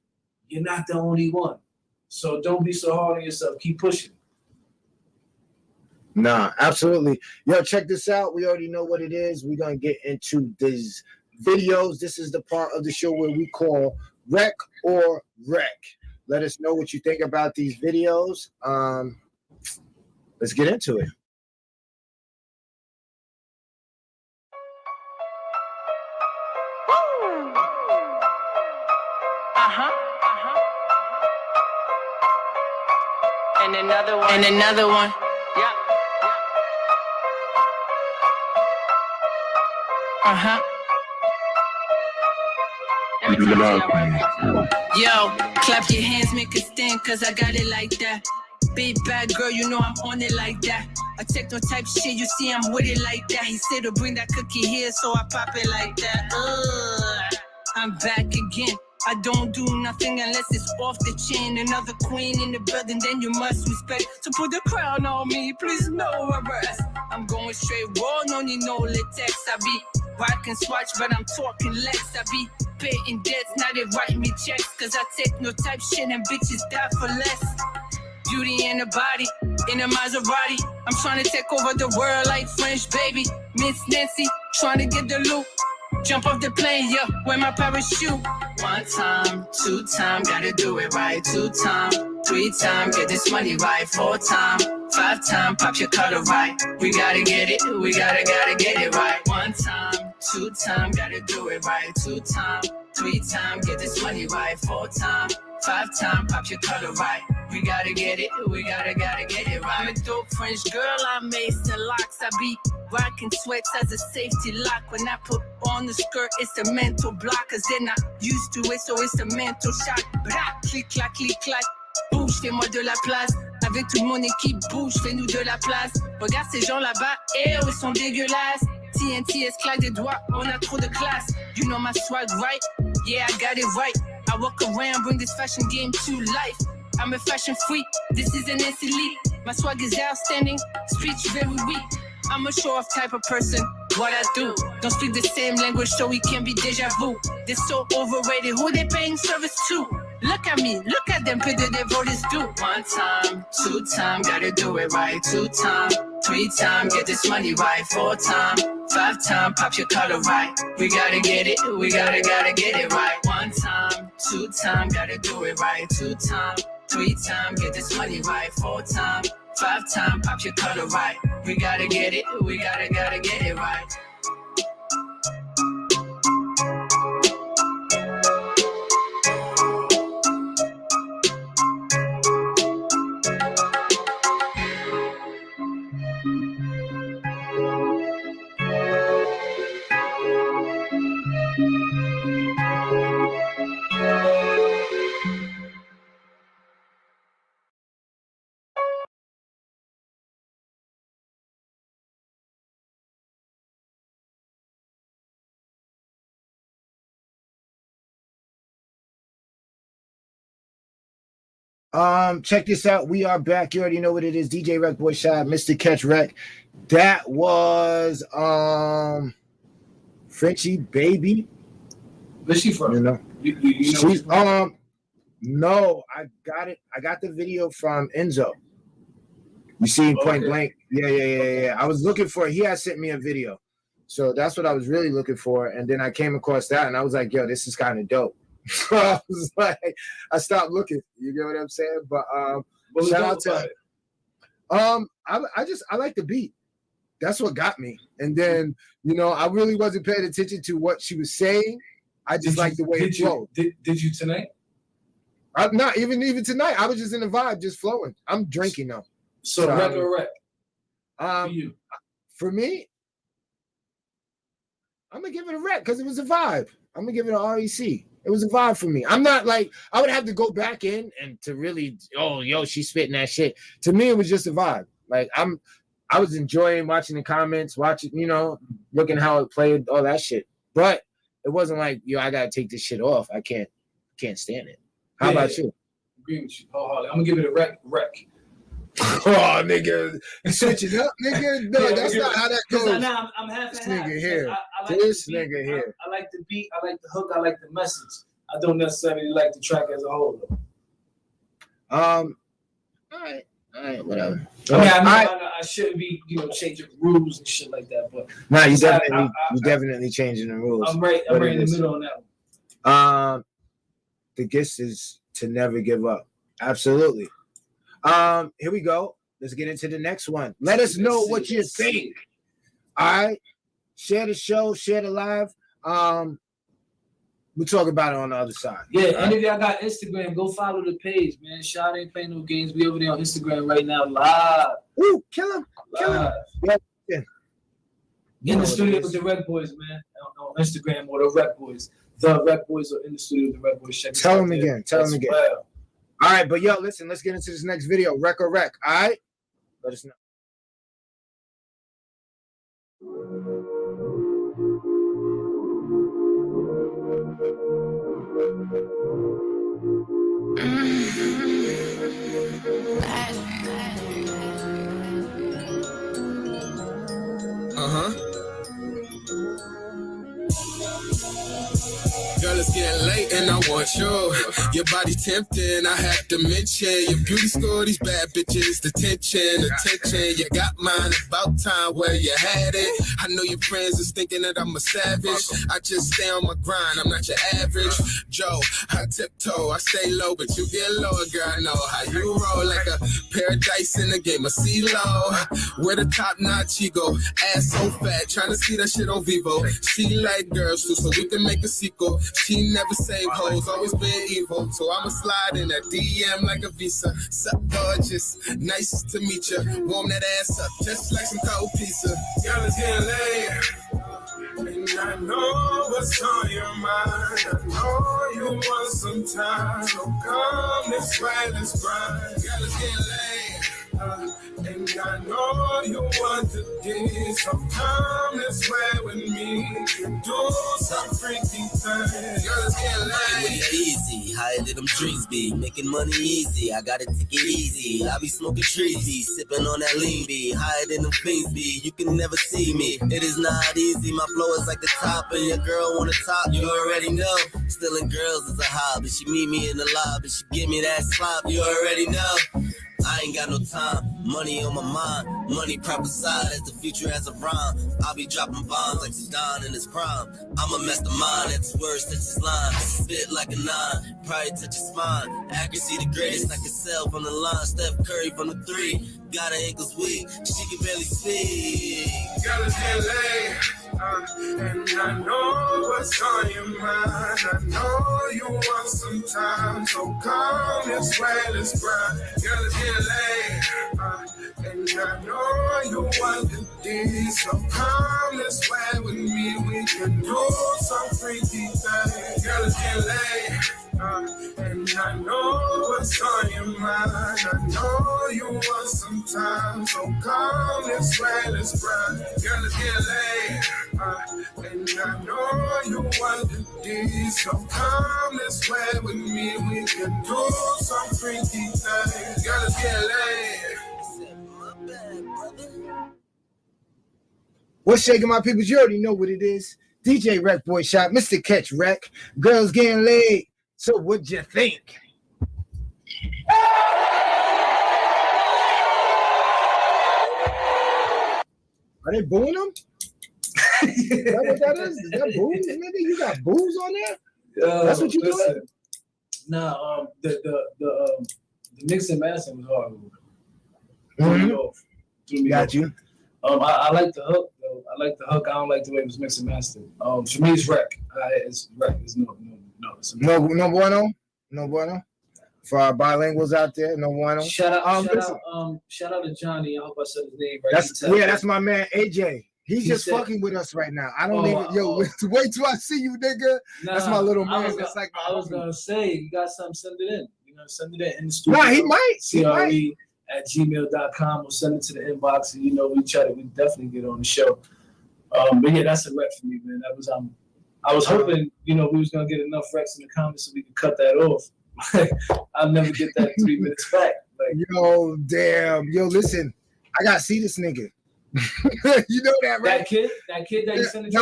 you're not the only one. So don't be so hard on yourself. Keep pushing. Nah, absolutely. Yo, check this out. We already know what it is. We're going to get into these videos. This is the part of the show where we call Rec or Wreck. Let us know what you think about these videos. Let's get into it. And another one. Yeah. Yo, clap your hands, make a stand, cause I got it like that. Big bad girl, you know I'm on it like that. I check no type shit, you see I'm with it like that. He said to bring that cookie here, so I pop it like that. I'm back again. I don't do nothing unless it's off the chain. Another queen in the building, then you must respect. To put the crown on me, please no arrest. I'm going straight raw, no need no latex. I be rockin' swatch, but I'm talking less. I be paying debts, now they write me checks. Cause I take no type shit and bitches die for less. Beauty in the body, in a Maserati. I'm trying to take over the world like French baby. Miss Nancy, trying to get the loot. Jump off the plane, yeah, wear my parachute. 1 time, 2 time, gotta do it right. 2 time, 3 time, get this money right. 4 time, 5 time, pop your color right. We gotta get it, we gotta get it right. 1 time, 2 time, gotta do it right. 2 time, 3 time, get this money right. 4 time, 5 time, pop your color right. We gotta get it, we gotta get it right. I'm a dope French girl, I'm Mason locks. I be rocking sweats as a safety lock. When I put On the skirt, it's a mental block, cause they're not used to it, so it's a mental shock. Bra, clic, clac, bouge, fais-moi de la place. Avec toute mon équipe, bouge, fais-nous de la place. Regarde ces gens là-bas, eux, ils sont dégueulasses. TNT esclave des doigts, on a trop de classe. You know my swag, right? Yeah, I got it right. I walk around, bring this fashion game to life. I'm a fashion freak, this is an elite. My swag is outstanding, speech very weak. I'm a show-off type of person, what I do. Don't speak the same language so we can be deja vu. They're so overrated, who they paying service to? Look at me, look at them, pay the devotees do. 1 time, 2 time, gotta do it right. 2 time, 3 time, get this money right. 4 time, 5 time, pop your color right. We gotta get it, we gotta get it right. 1 time, 2 time, gotta do it right. 2 time, 3 time, get this money right. 4 time, 5 time, pop your color right. We gotta get it, we gotta get it right. Check this out. We are back. You already know what it is. DJ Wreck Boy Shot, Mr. Catch Wreck. That was Frenchie Baby. Where's she from? You know, you know she's no, I got it. I got the video from Enzo. You see Point Blank. Yeah. I was looking for it. He had sent me a video. So that's what I was really looking for. And then I came across that and I was like, yo, this is kind of dope. So I was like, I stopped looking. You get what I'm saying? But shout out to it. I like the beat. That's what got me. And then, you know, I really wasn't paying attention to what she was saying. I just like the way it flowed. Did you tonight? Not even tonight. I was just in the vibe, just flowing. I'm drinking though. So wreck or wreck? For me, I'm gonna give it a wreck because it was a vibe. I'm gonna give it an REC. It was a vibe for me. I'm not like I would have to go back in and to really, she's spitting that shit. To me, it was just a vibe. Like I was enjoying watching the comments, watching, looking how it played, all that shit. But it wasn't like, I gotta take this shit off. I can't stand it. How about you? Agree with you. I'm gonna give it a wreck. Oh, nigga, you switching up, nigga? No, that's not how that goes. I'm half this and half. Nigga here. I like this the beat. Nigga here. I like the beat. I like the hook. I like the message. I don't necessarily like the track as a whole, though. All right, whatever. I shouldn't be, changing rules and shit like that. But nah, you definitely changing the rules. I'm right in the middle on that one. The gist is to never give up. Absolutely. Here we go. Let's get into the next one. Let us know what you think. All right. Share the show, share the live. We'll talk about it on the other side. Yeah, and if y'all got Instagram, go follow the page, man. Shot ain't playing no games. We over there on Instagram right now, live. Ooh, kill him. Yeah. In the studio with the Wreck Boys, man. On Instagram or the Wreck Boys. The Wreck Boys are in the studio with the Wreck Boys. Tell them again. Well. All right, but listen, let's get into this next video. Wreck or wreck. All right? Let us know. Girl, it's getting late and I want you. Your body tempting, I have to mention. Your beauty score, these bad bitches, attention. You got mine, about time where you had it. I know your friends is thinking that I'm a savage. I just stay on my grind, I'm not your average Joe. I tiptoe, I stay low, but you get lower, girl. I know how you roll, like a paradise in a game of CeeLo. Where the top notch ego, ass so fat, trying to see that shit on Vivo. She like girls too, so we can make a sequel. She never saved hoes, always been evil. So I'ma slide in that DM like a visa. Sup, gorgeous, nice to meet you. Warm that ass up, just like some cold pizza. Girl, it's getting late. And And I know what's on your mind. I know you want some time. So come this way, let's grind. Yeah, let's get laid. And I know you want to do. So come this way with me. Do some freaky things. Yeah, let's get laid. Easy, higher than them trees be. Making money easy, I gotta take it easy. I be smoking trees, be sipping on that lean be. Higher than them fiends be, you can never see me. It is not easy, my flow is like the top. And your girl wanna top, you already know. Stealing girls is a hobby, she meet me in the lobby. She give me that slop, you already know. I ain't got no time, money on my mind. Money prophesied as the future has a rhyme. I'll be dropping bombs like Zidane in his prime. I'm a mastermind at his words, touch his line. Spit like a 9, probably touch his spine. Accuracy the greatest, I can sell from the line. Steph Curry from the 3, got her ankles weak, she can barely speak. Gotta get laid. And I know what's on your mind. I know you want some time. So come this way, let's grind. Gotta get laid. And I know you want the D. So come this way with me. We can do some freaky things. Gotta get laid. And I know what's on your mind. I know you want some time. So come this way, let's grind. Gotta get laid. And I know you want the D. So come this way with me. We can do some freaky things. Gotta get laid. What's shaking, my peoples? You already know what it is. DJ Wreck Boy Shot, Mr. Catch Wreck. Girls getting laid. So what'd you think? Are they booing them? Is that what that is? Is that booze, nigga? You got booze on there? That's what you doing? Nah, the mix and mastering was hard. Got you. I like the hook though. I like the hook. I don't like the way it was mixed and mastered. For me, it's wreck. It's wreck. It's no. No bueno. No bueno. For our bilinguals out there, no bueno. Shout out to Johnny. I hope I said his name right. That's my man AJ. He's just fucking with us right now. I don't even wait till I see you, nigga. That's my little man. I was gonna say, you got something, send it in. You know, send it in the studio. Nah, he might. CRE@gmail.com. We'll send it to the inbox, and we definitely get on the show. But yeah, that's a rep for me, man. That was I was hoping, we was gonna get enough reps in the comments so we could cut that off. I'll never get that 3 minutes back. Yo, damn. Yo, listen, I gotta see this nigga. You know that, right? That kid that you sent it.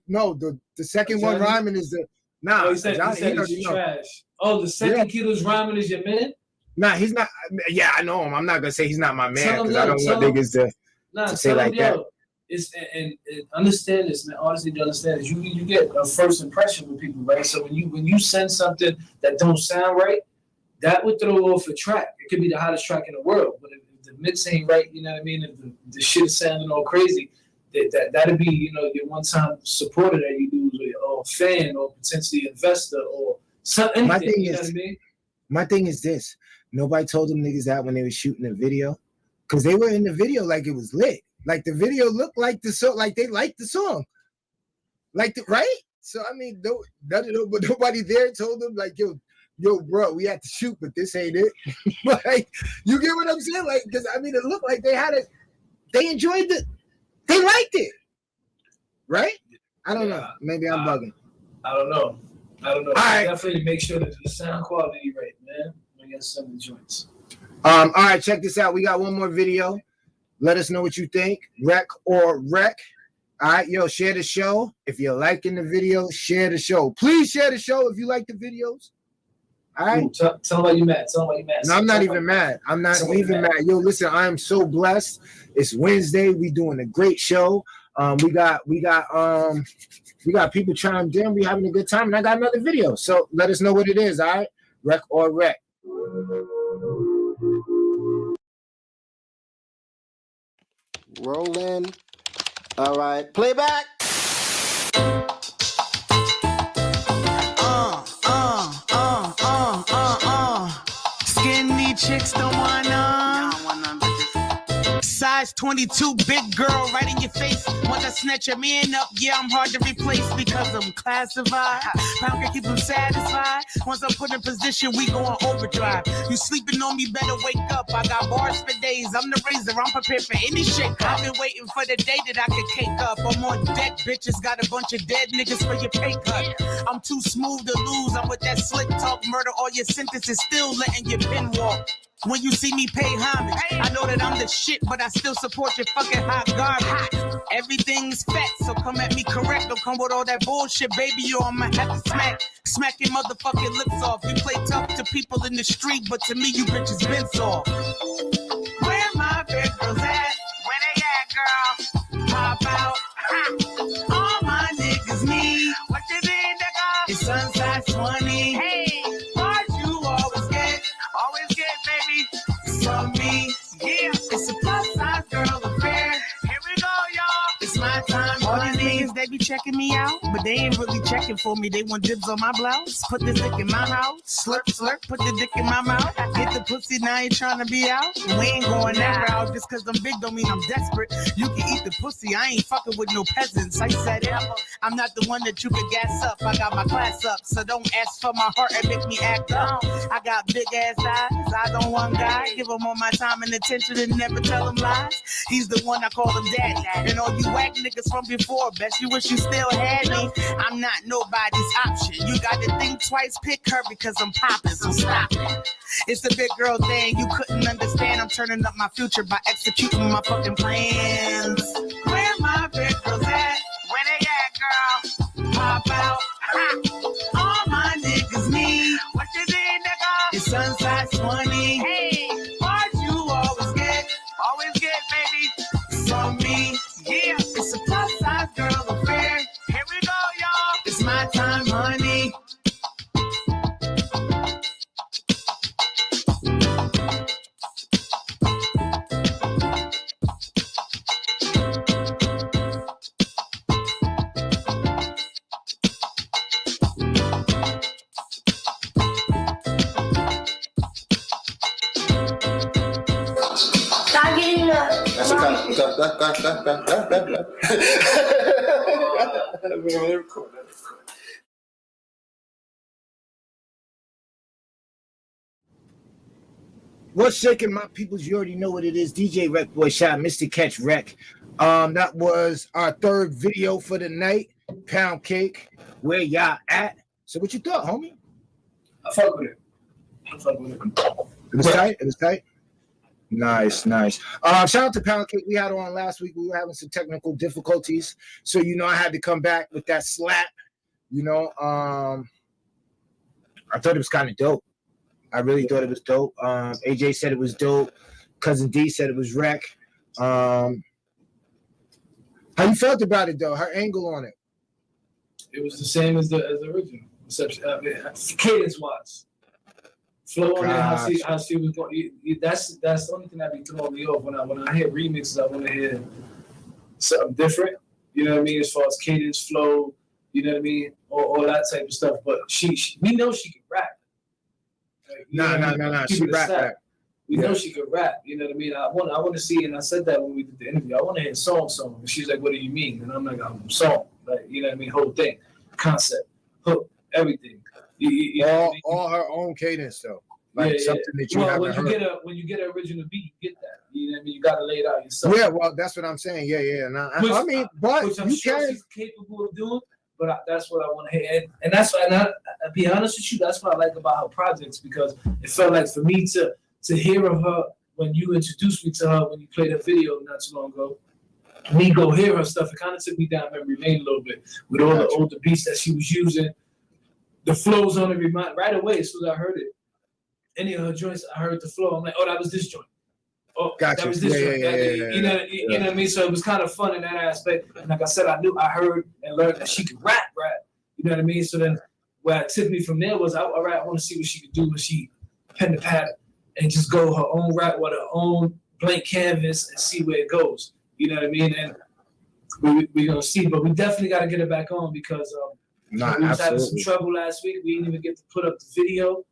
No, the second one rhyming is the he said he's trash. Oh, the second kid who's rhyming is your man? Nah, he's not. Yeah, I know him. I'm not gonna say he's not my man because I don't want niggas to say like that. And understand this, man. Honestly, to understand this, you get a first impression with people, right? So when you send something that don't sound right, that would throw off a track. It could be the hottest track in the world, but if the mix ain't right, you know what I mean? If the shit is sounding all crazy, that'd be your one-time supporter that you lose, or fan, or potentially investor, or something. My thing is this: nobody told them niggas that when they were shooting the video, because they were in the video like it was lit. Like the video looked like the song, like they liked the song, right? So I mean, nobody there told them like, yo, bro, we had to shoot, but this ain't it. Like, you get what I'm saying? Like, because I mean, it looked like they enjoyed it, they liked it, right? I don't know. Maybe I'm bugging. I don't know. All right. Definitely make sure that the sound quality right, man. We got some of the joints. All right, check this out. We got one more video. Let us know what you think. Wreck or wreck. All right, yo, share the show. If you're liking the video, share the show. Please share the show if you like the videos. All right. Tell them why you mad. No, I'm not even mad. I'm not even mad. Yo, listen, I am so blessed. It's Wednesday. We doing a great show. We got people chimed in. We having a good time, and I got another video. So let us know what it is. All right, wreck or wreck. Rolling. All right, playback. Skinny chicks don't wanna. Side size 22, big girl right in your face. Once I snatch your man up, yeah, I'm hard to replace because I'm classified. Pound can keep him satisfied. Once I'm put in position, we go on overdrive. You sleeping on me, better wake up. I got bars for days. I'm the razor. I'm prepared for any shit. I've been waiting for the day that I can cake up. I'm on deck, bitches. Got a bunch of dead niggas for your pay cut. I'm too smooth to lose. I'm with that slick talk, murder all your sentences, still letting your pen walk. When you see me pay homage, I know that I'm the shit, but I still support your fucking hot garbage. Everything's fat, so come at me correct. Don't come with all that bullshit, baby, or I'ma have to smack your motherfucking lips off. You play tough to people in the street, but to me, you bitches been soft. Where my big girls at? Where they at, girl? Pop out. All my niggas need. What you mean, nigga? It's sun size 20. Hey, what you always get, baby, from me. Yeah, it's a plus size girl affair. Here we go, y'all. It's my time. All these niggas, they be checking me out, but they ain't really checking for me. They want dibs on my blouse. Put the dick in my house. Slurp, slurp, put the dick in my mouth. Get the pussy, now you trying to be out. We ain't going that route. Just cause I'm big don't mean I'm desperate. You can eat the pussy. I ain't fucking with no peasants. I said it. I'm not the one that you can gas up. I got my class up, so don't ask for my heart and make me act up. I got big ass eyes. I don't want guy. Give him all my time and attention and never tell him lies. He's the one I call him daddy. And all you whack niggas from before, best you wish you still had me. I'm not nobody's option. You got to think twice, pick her because I'm popping, so stop it. It's the big girl thing you couldn't understand. I'm turning up my future by executing my fucking plans. Where my big girls at? Where they at, girl? Pop out. All my niggas need. What you need, nigga? It's sun size 20. Hey, what you always get, baby, from me. Yeah, it's a plus size girl affair. Here we go, y'all. It's my time, honey. What's shaking, my peoples? You already know what it is. DJ Wreck Boy Shot, Mr. Catch Wreck. That was our third video for the night. Pound Cake, where y'all at? So what you thought, homie? I fuck with it. It was tight. It was tight. Nice. Shout out to Pound Cake. We had her on last week. We were having some technical difficulties, so I had to come back with that slap. I thought it was kind of dope. I really thought it was dope. AJ said it was dope. Cousin D said it was wreck. How you felt about it though? Her angle on it. It was the same as the original, except cadence wise. Flow on it, how she was going. That's the only thing that be throwing me off when I hear remixes. I want to hear something different. You know what I mean? As far as cadence, flow, you know what I mean, all that type of stuff. But we know she can rap. Nah. She rap. We know she could rap. You know what I mean? I want to see, and I said that when we did the interview. I want to hear song. And she's like, "What do you mean?" And I'm like, "Song." Like, you know what I mean? Whole thing, concept, hook, everything. All her own cadence though. Like something that you haven't heard. When you get an original beat, you get that. You know what I mean? You got to lay it out yourself. Yeah, well, that's what I'm saying. Yeah. I mean, but which I'm you sure can. she's capable of doing. But that's what I want to hear, and that's why. And I'll be honest with you, that's what I like about her projects, because it felt like for me to hear of her when you introduced me to her when you played her video not too long ago. Me go hear her stuff. It kind of took me down memory lane a little bit with all the older beats that she was using. The flows on it remind right away as soon as I heard it. Any of her joints, I heard the flow. I'm like, oh, that was this joint. Oh, gotcha. That was this joint. You know what I mean? So it was kind of fun in that aspect. And like I said, I heard and learned that she could rap. You know what I mean? So then where it took me from there was, all right, I want to see what she could do when she pen the pad and just go her own rap with her own blank canvas and see where it goes. You know what I mean? And we're going to see. But we definitely got to get her back on because we was having some trouble last week. We didn't even get to put up the video.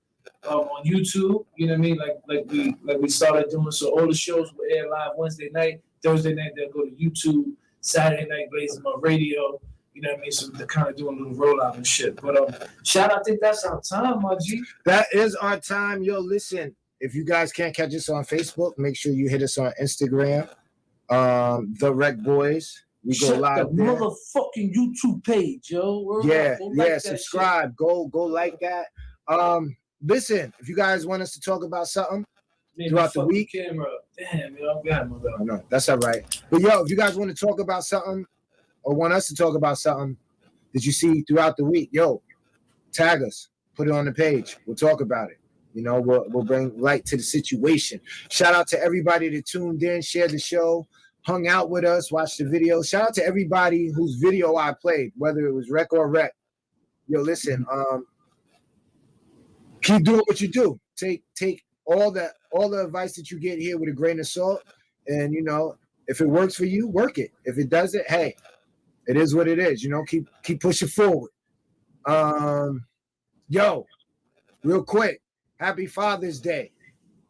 on YouTube. You know what I mean? Like we started doing. So all the shows will air live Wednesday night, Thursday night they'll go to YouTube. Saturday night blazing my radio. You know what I mean? So they're kind of doing a little rollout and shit. But shout out, I think that's our time, my G. That is our time. Yo, listen, if you guys can't catch us on Facebook, make sure you hit us on Instagram. The Rec Boys. We go live the there. Motherfucking YouTube page, yo. Subscribe. Go like that. Listen, if you guys want us to talk about something throughout the week. Camera. Damn, yo, I'm no, that's all right. But yo, if you guys want to talk about something or want us to talk about something that you see throughout the week, yo, tag us, put it on the page. We'll talk about it. You know, we'll bring light to the situation. Shout out to everybody that tuned in, shared the show, hung out with us, watched the video. Shout out to everybody whose video I played, whether it was rec or rec. Yo, listen, keep doing what you do. Take all the advice that you get here with a grain of salt. And, you know, if it works for you, work it. If it doesn't, hey, it is what it is. You know, keep pushing forward. Yo, real quick, happy Father's Day.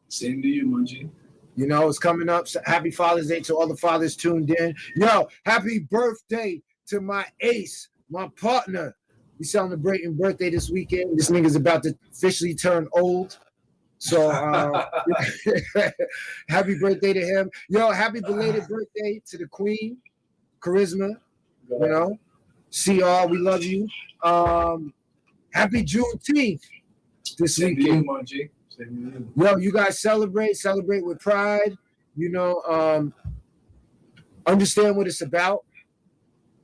Same to you, Mungie. You know, it's coming up. So happy Father's Day to all the fathers tuned in. Yo, happy birthday to my ace, my partner. We celebrating birthday this weekend. This nigga's about to officially turn old. So happy birthday to him. Yo, happy belated birthday to the queen, Charisma. You know, CR, we love you. Happy Juneteenth this weekend. Yo, you guys celebrate with pride. You know, understand what it's about.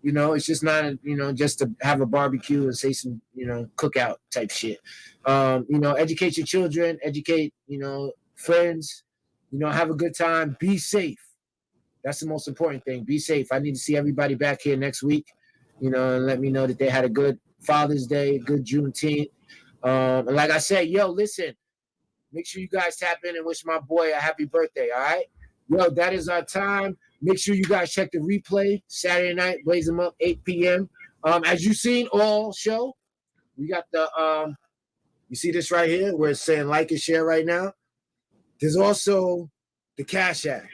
You know, it's just not, you know, just to have a barbecue and say some, you know, cookout type shit. You know, educate your children, educate, you know, friends, you know, have a good time, be safe. That's the most important thing. Be safe. I need to see everybody back here next week, you know, and let me know that they had a good Father's Day, good Juneteenth. And like I said, yo, listen, make sure you guys tap in and wish my boy a happy birthday, all right? Yo, that is our time. Make sure you guys check the replay Saturday night, blaze them up, 8 p.m. As you've seen all show, we got the, you see this right here where it's saying like and share right now? There's also the Cash App.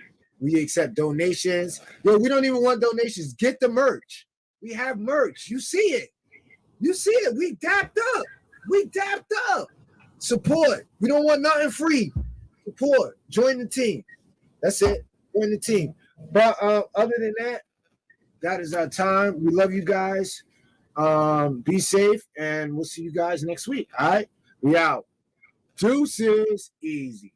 We accept donations. Yo, we don't even want donations. Get the merch. We have merch. You see it. You see it. We dapped up. We dapped up. Support. We don't want nothing free. Support. Join the team. That's it. Join the team. But other than that, that is our time. We love you guys. Be safe, and we'll see you guys next week. All right? We out. Deuces. Easy.